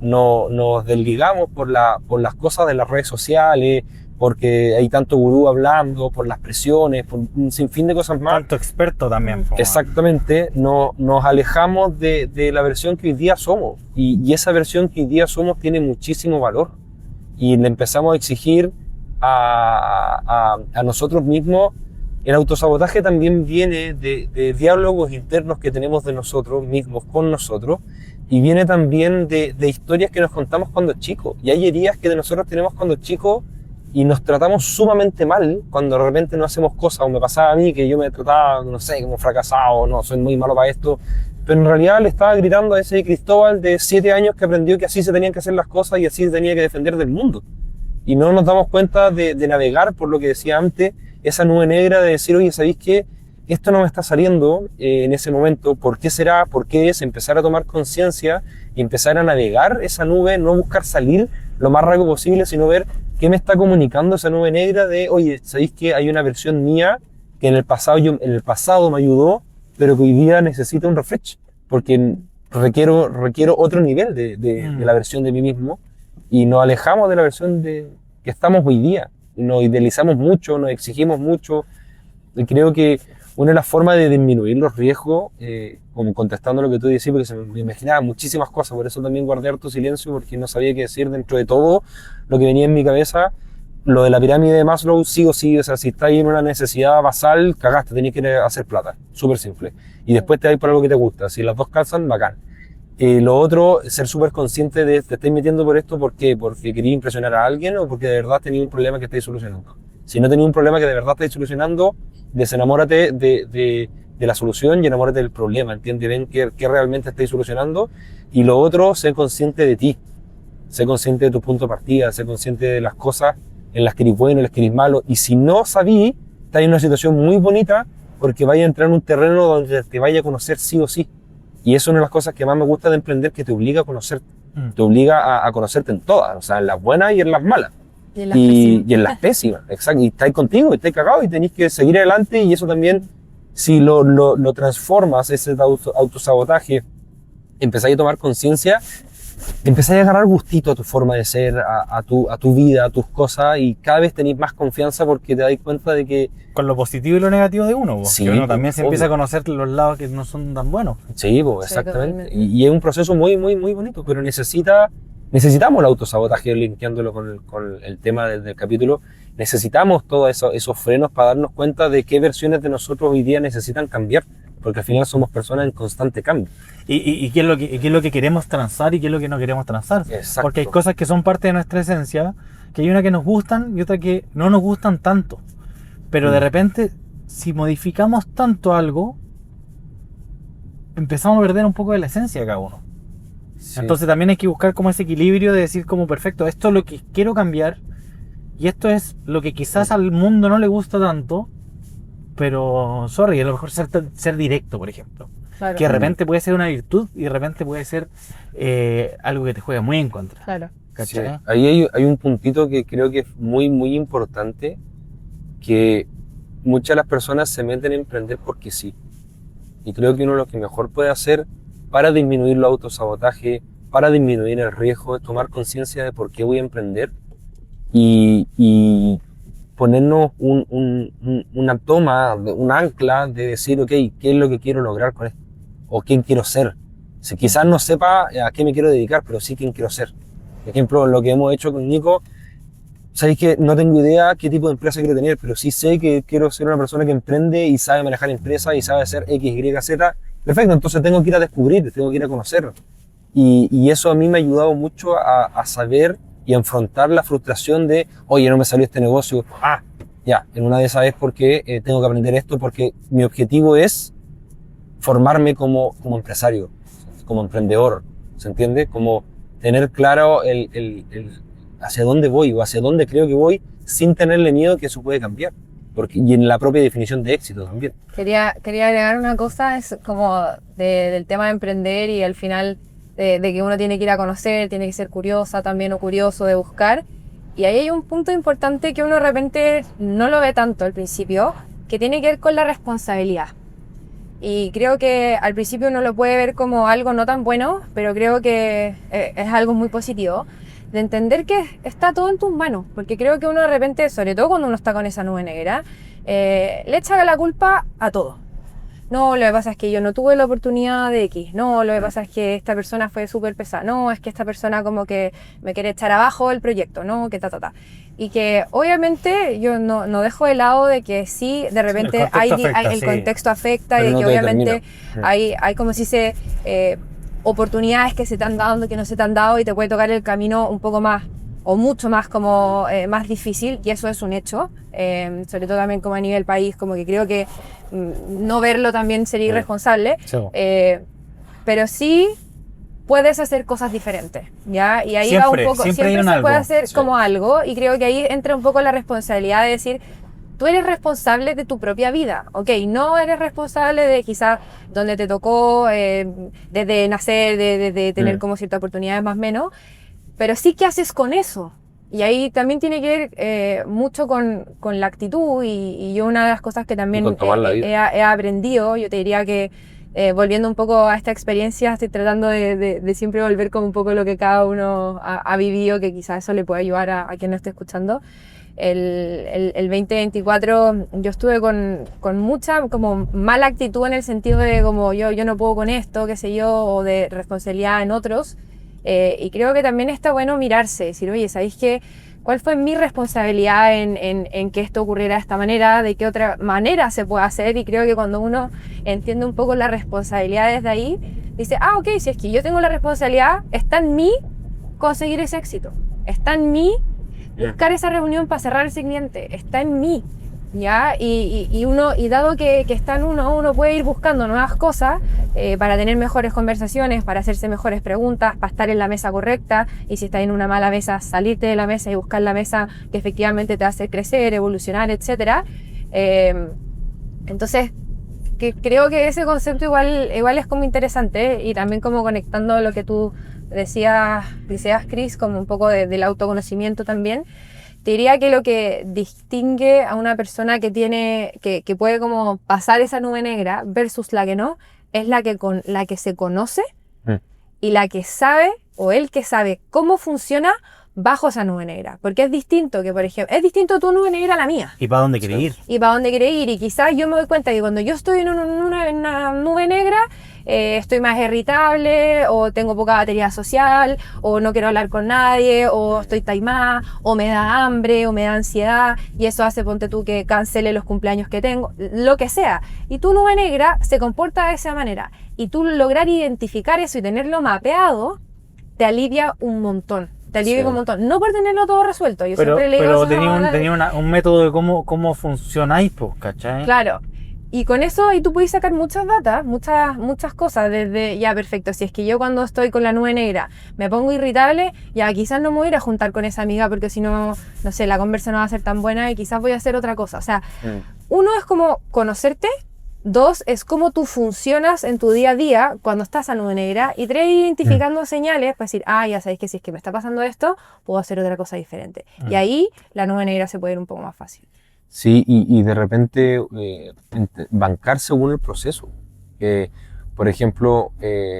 nos desligamos por las cosas de las redes sociales, porque hay tanto gurú hablando, por las presiones, por un sinfín de cosas más. Tanto experto también. Exactamente, nos alejamos de la versión que hoy día somos, y esa versión que hoy día somos tiene muchísimo valor. Y le empezamos a exigir a nosotros mismos. El autosabotaje también viene de diálogos internos que tenemos de nosotros mismos con nosotros, y viene también de historias que nos contamos cuando chicos. Y hay heridas que de nosotros tenemos cuando chicos y nos tratamos sumamente mal cuando de repente no hacemos cosas. O me pasaba a mí que yo me trataba, no sé, como fracasado, no, soy muy malo para esto. Pero en realidad le estaba gritando a ese Cristóbal de 7 años que aprendió que así se tenían que hacer las cosas y así se tenía que defender del mundo. Y no nos damos cuenta de navegar, por lo que decía antes, esa nube negra de decir, oye, ¿sabéis qué? Esto no me está saliendo en ese momento. ¿Por qué será? ¿Por qué es? Empezar a tomar conciencia y empezar a navegar esa nube, no buscar salir lo más rápido posible, sino ver qué me está comunicando esa nube negra de, oye, ¿sabéis qué? Hay una versión mía que en el pasado me ayudó, pero que hoy día necesita un refresh, porque requiero otro nivel de la versión de mí mismo, y nos alejamos de la versión que estamos hoy día. Nos idealizamos mucho, nos exigimos mucho, y creo que una de las formas de disminuir los riesgos, como contestando lo que tú decías, porque me imaginaba muchísimas cosas, por eso también guardé harto silencio, porque no sabía qué decir dentro de todo lo que venía en mi cabeza. Lo de la pirámide de Maslow, sí o sí, o sea, si estás en una necesidad basal, cagaste, tenés que hacer plata, súper simple. Y después te vas por algo que te gusta, si las dos calzan, bacán. Lo otro, ser súper consciente de, te estás metiendo por esto, ¿por qué? Porque querías impresionar a alguien o porque de verdad tenías un problema que estáis solucionando. Si no tenías un problema que de verdad estáis solucionando, desenamórate de la solución y enamórate del problema, ¿entiendes? Ven qué realmente estáis solucionando. Y lo otro, sé consciente de ti, sé consciente de tu punto de partida, sé consciente de las cosas en las que eres bueno, en las que eres malo. Y si no sabí, estás en una situación muy bonita porque vaya a entrar en un terreno donde te vaya a conocer sí o sí. Y eso es una de las cosas que más me gusta de emprender, que te obliga a conocerte. Te obliga a conocerte en todas, o sea, en las buenas y en las malas. Y en las pésimas, exacto. Y estáis contigo, y estáis cagados y tenéis que seguir adelante. Y eso también, si lo transformas, ese autosabotaje, empezáis a tomar conciencia, empezáis a agarrar gustito a tu forma de ser, a tu vida, a tus cosas, y cada vez tenéis más confianza porque te dais cuenta de que... Con lo positivo y lo negativo de uno, Sí, que uno también se obvio. empieza a conocer los lados que no son tan buenos. Sí, pues, exactamente. totalmente. Y es un proceso muy, muy, muy bonito, pero necesitamos el autosabotaje, linkeándolo con el tema del capítulo. Necesitamos todos esos frenos para darnos cuenta de qué versiones de nosotros hoy día necesitan cambiar, porque al final somos personas en constante cambio. Y qué es lo que queremos transar y qué es lo que no queremos transar. Exacto. Porque hay cosas que son parte de nuestra esencia, que hay una que nos gustan y otra que no nos gustan tanto. Pero de repente, si modificamos tanto algo, empezamos a perder un poco de la esencia de cada uno. Sí. Entonces también hay que buscar como ese equilibrio de decir como, perfecto, esto es lo que quiero cambiar y esto es lo que quizás al mundo no le gusta tanto, pero, sorry, a lo mejor ser directo, por ejemplo. Claro. Que de repente puede ser una virtud y de repente puede ser algo que te juega muy en contra. Claro. Sí. ¿Cachai? Ahí hay un puntito que creo que es muy, muy importante, que muchas de las personas se meten a emprender porque sí. Y creo que uno de lo que mejor puede hacer para disminuir el autosabotaje, para disminuir el riesgo, es tomar conciencia de por qué voy a emprender y ponernos una toma, un ancla de decir, ok, ¿qué es lo que quiero lograr con esto? O quién quiero ser. Si quizás no sepa a qué me quiero dedicar, pero sí quién quiero ser. Por ejemplo, lo que hemos hecho con Nico, sabéis que no tengo idea qué tipo de empresa quiero tener, pero sí sé que quiero ser una persona que emprende y sabe manejar empresas y sabe hacer X, Y, Z. Perfecto, entonces tengo que ir a descubrir, tengo que ir a conocer. Y eso a mí me ha ayudado mucho a saber y a enfrentar la frustración de, oye, no me salió este negocio. Ya, en una de esas es porque tengo que aprender esto, porque mi objetivo es formarme como empresario, como emprendedor, ¿se entiende? Como tener claro hacia dónde voy o hacia dónde creo que voy sin tenerle miedo que eso puede cambiar. Y en la propia definición de éxito también. Quería agregar una cosa, es como del tema de emprender y al final de que uno tiene que ir a conocer, tiene que ser curiosa también o curioso de buscar. Y ahí hay un punto importante que uno de repente no lo ve tanto al principio, que tiene que ver con la responsabilidad. Y creo que al principio uno lo puede ver como algo no tan bueno, pero creo que es algo muy positivo, de entender que está todo en tus manos, porque creo que uno de repente, sobre todo cuando uno está con esa nube negra, le echa la culpa a todo. No, lo que pasa es que yo no tuve la oportunidad de X, no, lo que pasa es que esta persona fue súper pesada, no, es que esta persona como que me quiere echar abajo el proyecto, no, que ta. Y que obviamente yo no dejo de lado de que sí, de repente el contexto afecta Pero y de no que te obviamente determina. hay como si se... oportunidades que se te han dado, que no se te han dado y te puede tocar el camino un poco más o mucho más como más difícil, y eso es un hecho, sobre todo también como a nivel país, como que creo que no verlo también sería irresponsable, pero sí puedes hacer cosas diferentes, ¿ya? Y ahí Siempre, va un poco, siempre siempre hay un se algo. puede hacer Sí. como algo, y creo que ahí entra un poco la responsabilidad de decir, tú eres responsable de tu propia vida, ¿ok? No eres responsable de quizás donde te tocó, desde nacer, de tener como ciertas oportunidades más o menos, pero sí qué haces con eso, Y ahí también tiene que ver mucho con la actitud y yo una de las cosas que también con tomar la vida. he aprendido, yo te diría que volviendo un poco a esta experiencia, estoy tratando de siempre volver con un poco lo que cada uno ha vivido, que quizás eso le pueda ayudar a quien no esté escuchando. El 2024 yo estuve con mucha como mala actitud en el sentido de como yo no puedo con esto, qué sé yo, o de responsabilidad en otros. Y creo que también está bueno mirarse, decir, oye, ¿sabéis qué? ¿Cuál fue mi responsabilidad en que esto ocurriera de esta manera? ¿De qué otra manera se puede hacer? Y creo que cuando uno entiende un poco la responsabilidad desde ahí, dice, ok, si es que yo tengo la responsabilidad, está en mí conseguir ese éxito. Está en mí buscar esa reunión para cerrar ese cliente. Está en mí. ¿Ya? Y dado que está en uno puede ir buscando nuevas cosas para tener mejores conversaciones, para hacerse mejores preguntas, para estar en la mesa correcta, y si estás en una mala mesa, salirte de la mesa y buscar la mesa que efectivamente te hace crecer, evolucionar, etc. Entonces, creo que ese concepto igual es como interesante, y también como conectando lo que tú decías Chris, como un poco del autoconocimiento también. Te diría que lo que distingue a una persona que puede como pasar esa nube negra versus la que no, es la que se conoce y la que sabe, o el que sabe cómo funciona bajo esa nube negra. Porque es distinto que, por ejemplo, es distinto tu nube negra a la mía. ¿Y para dónde quiere ir? Y para dónde quiere ir. Y quizás yo me doy cuenta que cuando yo estoy en una nube negra, estoy más irritable, o tengo poca batería social, o no quiero hablar con nadie, o estoy taimada, o me da hambre, o me da ansiedad, y eso hace, ponte tú, que cancele los cumpleaños que tengo, lo que sea. Y tu nube negra se comporta de esa manera. Y tú lograr identificar eso y tenerlo mapeado, te alivia un montón. Te alivia un montón. No por tenerlo todo resuelto. Yo siempre le digo pero tenía un método de cómo funcionáis, pues, ¿cachai? Claro. Y con eso ahí tú puedes sacar muchas datas, muchas cosas, desde, ya perfecto, si es que yo cuando estoy con la nube negra me pongo irritable, ya quizás no me voy a ir a juntar con esa amiga porque si no, no sé, la conversa no va a ser tan buena y quizás voy a hacer otra cosa. O sea, uno es como conocerte, dos es cómo tú funcionas en tu día a día cuando estás a nube negra, y tres, identificando señales para decir, ya sabéis que si es que me está pasando esto, puedo hacer otra cosa diferente. Y ahí la nube negra se puede ir un poco más fácil. Sí, y de repente bancar según el proceso. Por ejemplo,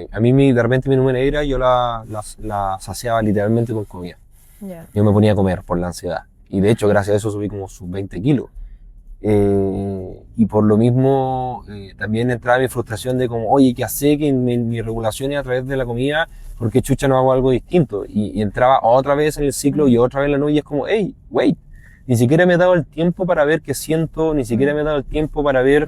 a mí de repente mi nube negra yo la saciaba literalmente con comida. Yeah. Yo me ponía a comer por la ansiedad. Y de hecho, gracias a eso subí como sus 20 kilos. Y por lo mismo también entraba mi frustración de como, oye, ¿qué hace que mi regulación es a través de la comida? ¿Por qué chucha no hago algo distinto? Y entraba otra vez en el ciclo y otra vez en la nube, y es como, hey, wait. Ni siquiera me he dado el tiempo para ver qué siento, ni siquiera me he dado el tiempo para ver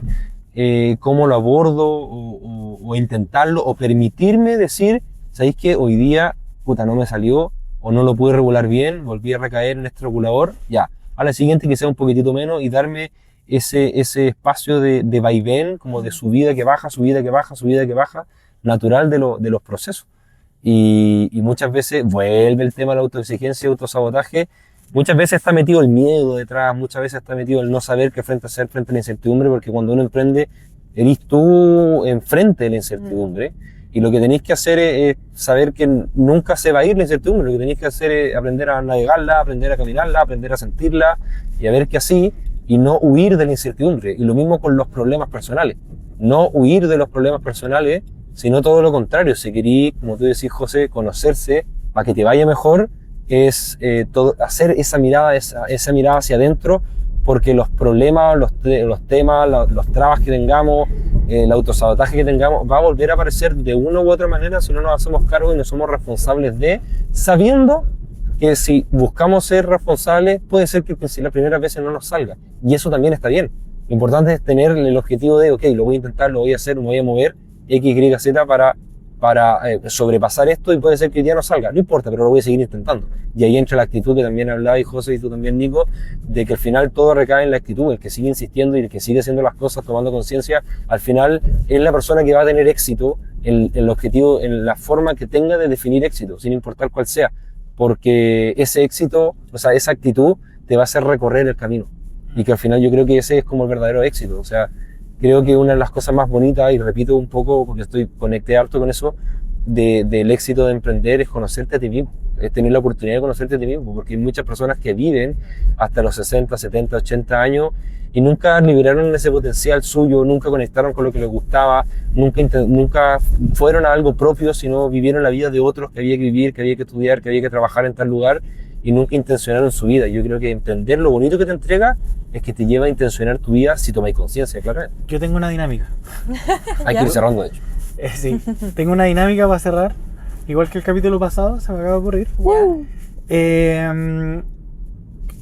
cómo lo abordo, o intentarlo, o permitirme decir, ¿sabéis qué? Hoy día, puta, no me salió, o no lo pude regular bien, volví a recaer en este regulador, ya. A la siguiente que sea un poquitito menos, y darme ese espacio de vaivén, como de subida que baja, subida que baja, subida que baja, natural de los procesos. Y muchas veces vuelve el tema de la autoexigencia y autosabotaje. Muchas veces está metido el miedo detrás, muchas veces está metido el no saber qué frente hacer frente a la incertidumbre, porque cuando uno emprende, eres tú enfrente de la incertidumbre, y lo que tenéis que hacer es saber que nunca se va a ir la incertidumbre. Lo que tenéis que hacer es aprender a navegarla, aprender a caminarla, aprender a sentirla, y a ver que así, y no huir de la incertidumbre. Y lo mismo con los problemas personales. No huir de los problemas personales, sino todo lo contrario. Si queréis, como tú decís, José, conocerse para que te vaya mejor, es hacer esa mirada hacia adentro, porque los problemas, los temas, los trabas que tengamos, el autosabotaje que tengamos, va a volver a aparecer de una u otra manera si no nos hacemos cargo y no somos responsables sabiendo que si buscamos ser responsables, puede ser que las primeras veces no nos salga, y eso también está bien. Lo importante es tener el objetivo de, ok, lo voy a intentar, lo voy a hacer, me voy a mover X, Y, Z para sobrepasar esto, y puede ser que hoy día no salga, no importa, pero lo voy a seguir intentando. Y ahí entra la actitud que también hablaba, y José, y tú también, Nico, de que al final todo recae en la actitud. El que sigue insistiendo y el que sigue haciendo las cosas tomando conciencia, al final es la persona que va a tener éxito en el objetivo, en la forma que tenga de definir éxito, sin importar cuál sea, porque ese éxito, o sea, esa actitud te va a hacer recorrer el camino, y que al final yo creo que ese es como el verdadero éxito. O sea, creo que una de las cosas más bonitas, y repito un poco porque conecté harto con eso, del éxito de emprender, es conocerte a ti mismo. es tener la oportunidad de conocerte a ti mismo, porque hay muchas personas que viven hasta los 60, 70, 80 años y nunca liberaron ese potencial suyo, nunca conectaron con lo que les gustaba, nunca fueron a algo propio, sino vivieron la vida de otros que había que vivir, que había que estudiar, que había que trabajar en tal lugar y nunca intencionaron su vida. Yo creo que emprender, lo bonito que te entrega es que te lleva a intencionar tu vida si tomáis conciencia, claro. Yo tengo una dinámica. Hay que ir cerrando, de hecho. Sí, tengo una dinámica para cerrar. Igual que el capítulo pasado, se me acaba de ocurrir.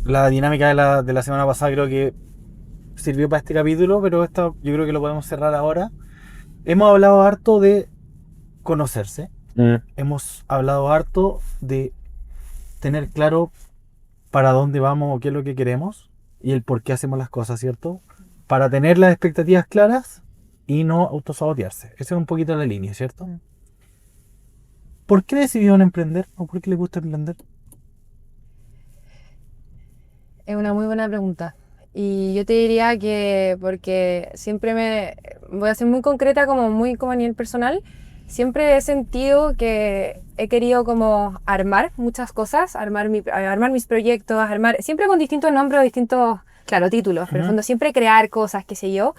La dinámica de la semana pasada creo que sirvió para este capítulo, pero esta yo creo que lo podemos cerrar ahora. Hemos hablado harto de conocerse. Hemos hablado harto de tener claro para dónde vamos o qué es lo que queremos y el por qué hacemos las cosas, ¿cierto? Para tener las expectativas claras y no autosabotearse. Esa es un poquito la línea, ¿cierto? ¿Por qué decidieron emprender o por qué les gusta emprender? Es una muy buena pregunta. Y yo te diría que porque siempre voy a ser muy concreta, muy como a nivel personal, siempre he sentido que he querido como armar muchas cosas, armar mis proyectos, siempre con distintos nombres, distintos, claro, títulos, pero en el fondo siempre crear cosas, qué sé yo.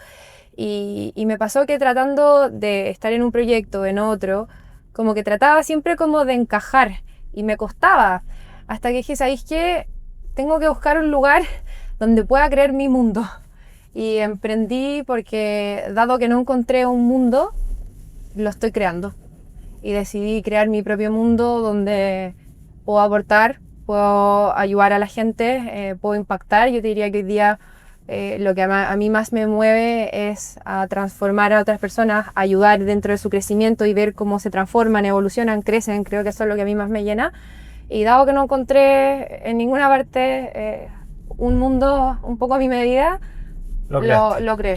Y me pasó que tratando de estar en un proyecto, en otro, como que trataba siempre como de encajar y me costaba, hasta que dije, ¿sabéis qué? Tengo que buscar un lugar donde pueda crear mi mundo. Y emprendí porque, dado que no encontré un mundo, lo estoy creando. Y decidí crear mi propio mundo donde puedo aportar, puedo ayudar a la gente, puedo impactar. Yo te diría que hoy día lo que a mí más me mueve es a transformar a otras personas, ayudar dentro de su crecimiento y ver cómo se transforman, evolucionan, crecen. Creo que eso es lo que a mí más me llena. Y dado que no encontré en ninguna parte un mundo un poco a mi medida, lo creé.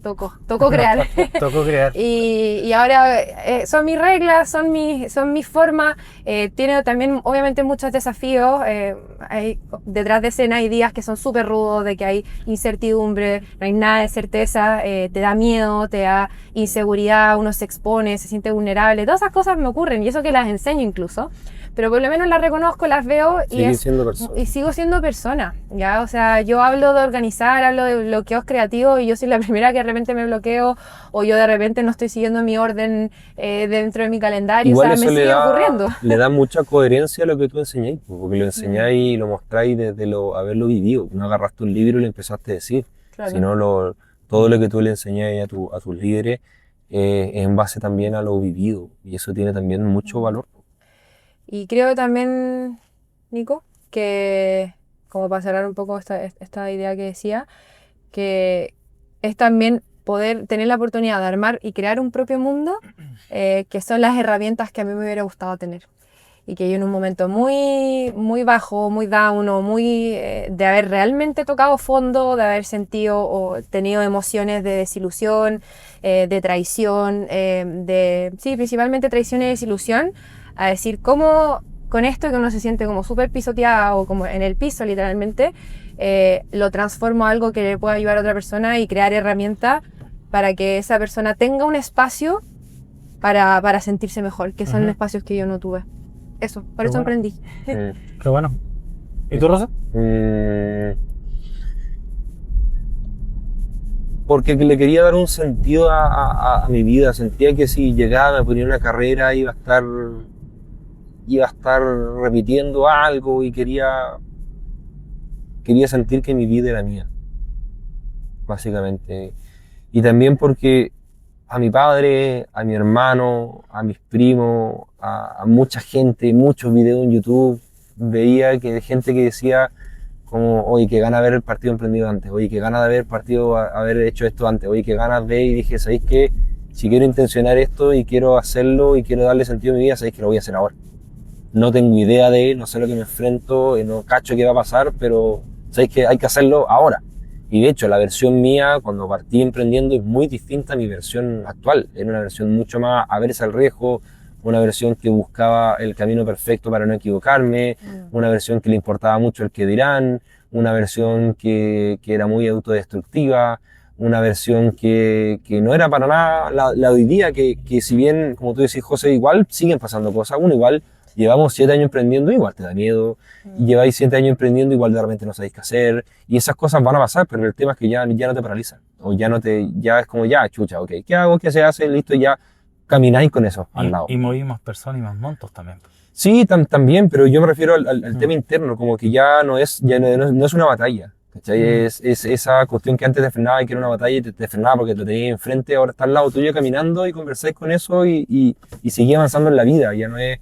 Tocó crear. Tocó crear. Y ahora son mis reglas, son mis formas. Tiene también obviamente muchos desafíos. Detrás de escena hay días que son súper rudos, de que hay incertidumbre, no hay nada de certeza, te da miedo, te da inseguridad, uno se expone, se siente vulnerable. Todas esas cosas me ocurren y eso que las enseño incluso. Pero por lo menos las reconozco, las veo y sigo siendo persona, ¿ya? O sea, yo hablo de organizar, hablo de bloqueos creativos y yo soy la primera que de repente me bloqueo o yo de repente no estoy siguiendo mi orden dentro de mi calendario. Igual o sea, me sigue ocurriendo. Le da mucha coherencia a lo que tú enseñáis, porque lo enseñáis y lo mostráis desde haberlo vivido. No agarraste un libro y le empezaste a decir, Claro. sino todo lo que tú le enseñáis a tus líderes es en base también a lo vivido y eso tiene también mucho valor. Y creo también, Nico, que como para cerrar un poco esta idea que decía, que es también poder tener la oportunidad de armar y crear un propio mundo, que son las herramientas que a mí me hubiera gustado tener. Y que yo en un momento muy, muy bajo, muy down, o de haber realmente tocado fondo, de haber sentido o tenido emociones de desilusión, de traición, sí, principalmente traición y desilusión, a decir cómo con esto que uno se siente como súper pisoteado o como en el piso literalmente, lo transformo a algo que le pueda ayudar a otra persona y crear herramientas para que esa persona tenga un espacio para sentirse mejor, que son espacios que yo no tuve. Eso, por eso emprendí. Qué bueno. ¿Y tú, Rosa? Porque le quería dar un sentido a mi vida. Sentía que si llegaba, me ponía una carrera, iba a estar repitiendo algo y quería sentir que mi vida era mía, básicamente. Y también porque a mi padre, a mi hermano, a mis primos, a mucha gente, muchos videos en YouTube, veía que gente que decía como, oye, que ganas de haber partido emprendido antes, oye, que ganas de haber hecho esto antes, oye, que ganas de, y dije, ¿sabéis qué? Si quiero intencionar esto y quiero hacerlo y quiero darle sentido a mi vida, ¿sabéis que lo voy a hacer ahora? No tengo idea no sé lo que me enfrento, no cacho qué va a pasar, pero sabéis que hay que hacerlo ahora. Y de hecho, la versión mía, cuando partí emprendiendo, es muy distinta a mi versión actual. Era una versión mucho más aversa al riesgo, una versión que buscaba el camino perfecto para no equivocarme, una versión que le importaba mucho el qué dirán, una versión que era muy autodestructiva, una versión que no era para nada la de hoy día, que si bien, como tú decís, José, igual siguen pasando cosas, uno igual llevamos 7 años emprendiendo, igual te da miedo, y lleváis 7 años emprendiendo, igual de repente no sabéis qué hacer, y esas cosas van a pasar, pero el tema es que ya no te paralizan, o ya es como ya, chucha, ok, ¿qué hago? ¿Qué se hace? Listo, ya camináis con eso al lado. Y moví más personas y más montos también. Sí, también, pero yo me refiero al tema interno, como que ya no es una batalla, ¿cachai? Es esa cuestión que antes te frenaba y que era una batalla y te frenaba porque te tenías enfrente, ahora está al lado tuyo caminando y conversáis con eso y seguís avanzando en la vida, ya no es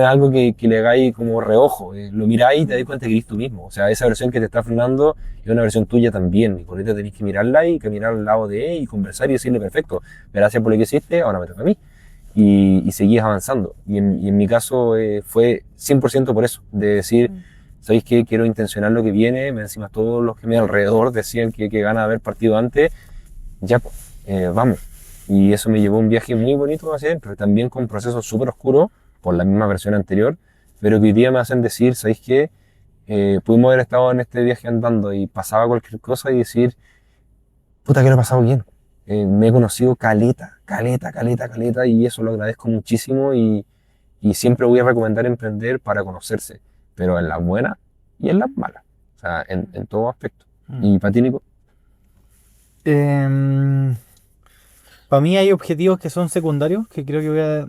algo que le hagáis como reojo, lo miráis y te dais cuenta que eres tú mismo, o sea, esa versión que te está frenando es una versión tuya también, y por eso tenéis que mirarla y caminar al lado de él y conversar y decirle, perfecto, gracias por lo que hiciste, ahora me toca a mí. Y seguías avanzando. Y en mi caso fue 100% por eso, de decir, ¿sabéis qué? Quiero intencionar lo que viene, encima todos los que me alrededor decían que gana de haber partido antes, ya, vamos. Y eso me llevó a un viaje muy bonito hacia adentro, también con procesos súper oscuros, por la misma versión anterior, pero que hoy día me hacen decir, ¿sabéis qué? Pudimos haber estado en este viaje andando y pasaba cualquier cosa y decir, puta que lo he pasado bien. Me he conocido caleta, y eso lo agradezco muchísimo y siempre voy a recomendar emprender para conocerse, pero en las buenas y en las malas, o sea, en todo aspecto. ¿Y para ti, Nico? Para mí hay objetivos que son secundarios, que creo que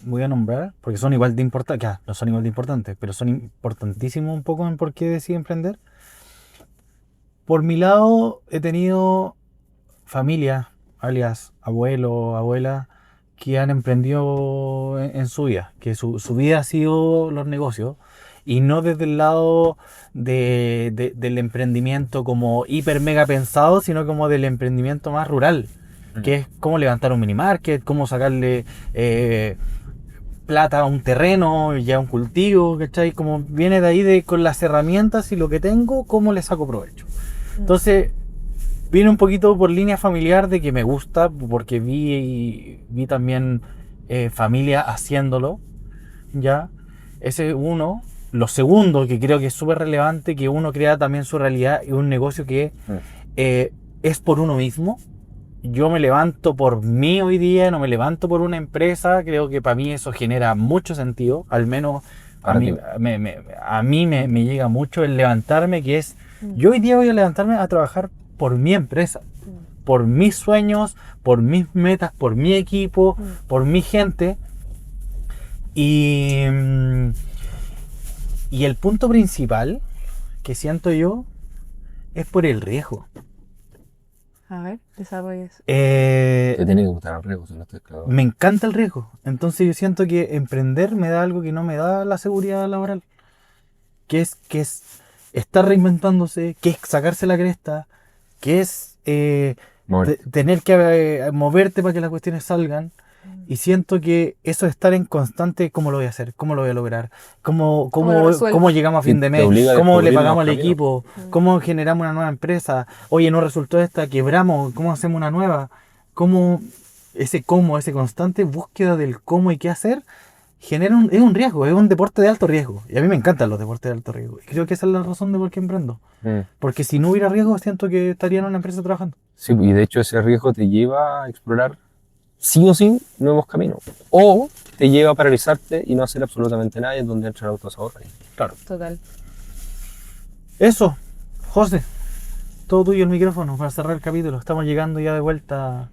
voy a nombrar, porque son igual de importantes, no son igual de importantes, pero son importantísimos un poco en por qué decidí emprender. Por mi lado, he tenido familia, alias abuelo, abuela, que han emprendido en su vida, que su vida ha sido los negocios, y no desde el lado del emprendimiento como hiper mega pensado, sino como del emprendimiento más rural, que es cómo levantar un mini market, cómo sacarle plata a un terreno y a un cultivo, ¿cachai? Como viene de ahí con las herramientas y lo que tengo, cómo le saco provecho. Entonces, viene un poquito por línea familiar de que me gusta, porque vi también familia haciéndolo, ¿ya? Ese uno. Lo segundo, que creo que es súper relevante, que uno crea también su realidad y un negocio que es por uno mismo. Yo me levanto por mí hoy día, no me levanto por una empresa. Creo que para mí eso genera mucho sentido, al menos a mí me llega mucho el levantarme, que es, yo hoy día voy a levantarme a trabajar por mi empresa, por mis sueños, por mis metas, por mi equipo, por mi gente. Y el punto principal que siento yo es por el riesgo. A ver, desarrolla eso. Te tiene que gustar el riesgo, si no estoy claro. Me encanta el riesgo. Entonces yo siento que emprender me da algo que no me da la seguridad laboral. Que es estar reinventándose, que es sacarse la cresta, que es tener que moverte para que las cuestiones salgan. Y siento que eso de estar en constante, ¿cómo lo voy a hacer? ¿Cómo lo voy a lograr? ¿Cómo llegamos a fin de mes? ¿Cómo le pagamos al equipo? ¿Cómo generamos una nueva empresa? Oye, no resultó esta, quebramos, ¿cómo hacemos una nueva? Ese constante búsqueda del cómo y qué hacer, es un riesgo, es un deporte de alto riesgo. Y a mí me encantan los deportes de alto riesgo. Y creo que esa es la razón de por qué emprendo. Porque si no hubiera riesgo, siento que estaría en una empresa trabajando. Sí, y de hecho ese riesgo te lleva a explorar sí o sí nuevos caminos, o te lleva a paralizarte y no hacer absolutamente nada, es donde entra el autosaboteo. Claro. Total. Eso, José, todo tuyo el micrófono para cerrar el capítulo. Estamos llegando ya de vuelta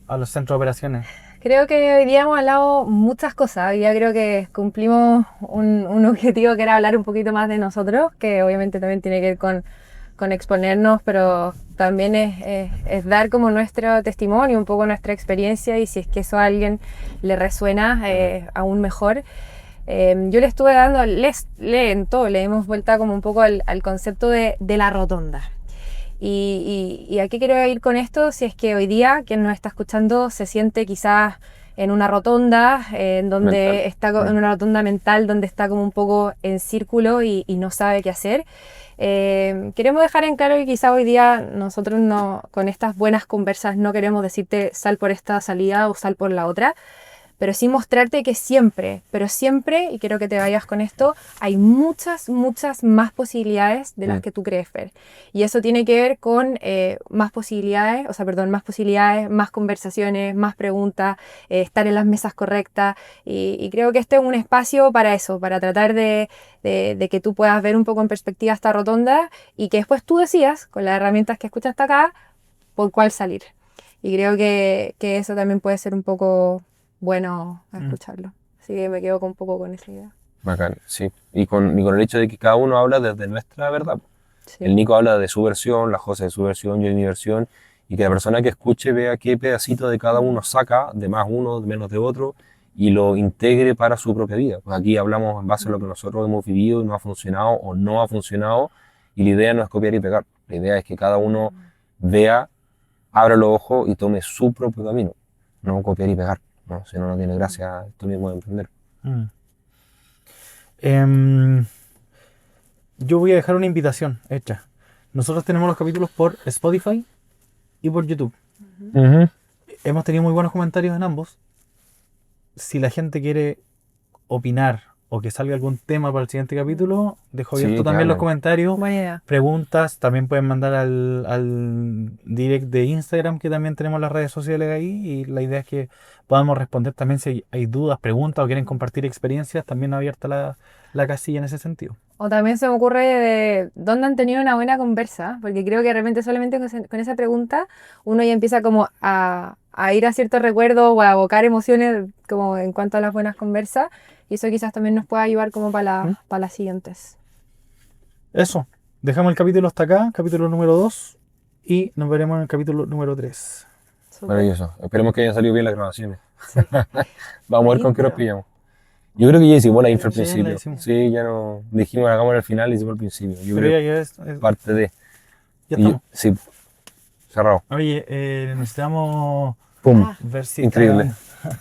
a los centros de operaciones. Creo que hoy día hemos hablado muchas cosas. Hoy día creo que cumplimos un objetivo que era hablar un poquito más de nosotros, que obviamente también tiene que ver con exponernos, pero también es dar como nuestro testimonio, un poco nuestra experiencia, y si es que eso a alguien le resuena, aún mejor. Yo le estuve dando, le hemos vuelta como un poco al concepto de la rotonda. Y ¿a qué quiero ir con esto? Si es que hoy día quien nos está escuchando se siente quizás en una rotonda, en una rotonda mental, donde está como un poco en círculo y no sabe qué hacer. Queremos dejar en claro que quizá hoy día nosotros con estas buenas conversas no queremos decirte sal por esta salida o sal por la otra, pero sí mostrarte que siempre, pero siempre, y quiero que te vayas con esto, hay muchas, muchas más posibilidades de las que tú crees ver. Y eso tiene que ver con más posibilidades, más conversaciones, más preguntas, estar en las mesas correctas. Y creo que este es un espacio para eso, para tratar de que tú puedas ver un poco en perspectiva esta rotonda y que después tú decidas, con las herramientas que escuchaste acá, por cuál salir. Y creo que eso también puede ser un poco bueno a escucharlo. Así que me quedo un poco con esa idea. Bacán, sí. Y con el hecho de que cada uno habla desde nuestra verdad. Sí. El Nico habla de su versión, la José de su versión, yo de mi versión, y que la persona que escuche vea qué pedacito de cada uno saca, de más uno, de menos de otro, y lo integre para su propia vida. Pues aquí hablamos en base a lo que nosotros hemos vivido y no ha funcionado o no ha funcionado, y la idea no es copiar y pegar. La idea es que cada uno vea, abra los ojos y tome su propio camino, no copiar y pegar, ¿no? Si no, no tiene gracia esto mismo de emprender. Yo voy a dejar una invitación hecha. Nosotros tenemos los capítulos por Spotify y por YouTube. Hemos tenido muy buenos comentarios en ambos. Si la gente quiere opinar o que salga algún tema para el siguiente capítulo, dejo abierto también los comentarios. Buena idea. Preguntas, también pueden mandar al direct de Instagram, que también tenemos las redes sociales ahí, y la idea es que podamos responder también si hay dudas, preguntas o quieren compartir experiencias, también abierta la casilla en ese sentido. O también se me ocurre de dónde han tenido una buena conversa, porque creo que de repente solamente con esa pregunta uno ya empieza como a ir a ciertos recuerdos o a evocar emociones como en cuanto a las buenas conversas, y eso quizás también nos pueda ayudar como para las siguientes. Eso, dejamos el capítulo hasta acá, capítulo número 2, y nos veremos en el capítulo número 3. Súper. Maravilloso. Esperemos que hayan salido bien las grabaciones. Vamos a ver con qué nos pillamos. Yo creo que ya hicimos la intro al Sí, la principio. hicimos. Sí, ya no dijimos hagamos al final y hicimos al principio. Yo Pero creo ya que parte de. ya estamos. Sí, cerrado. Oye, necesitamos Pum. ver si Increíble. está-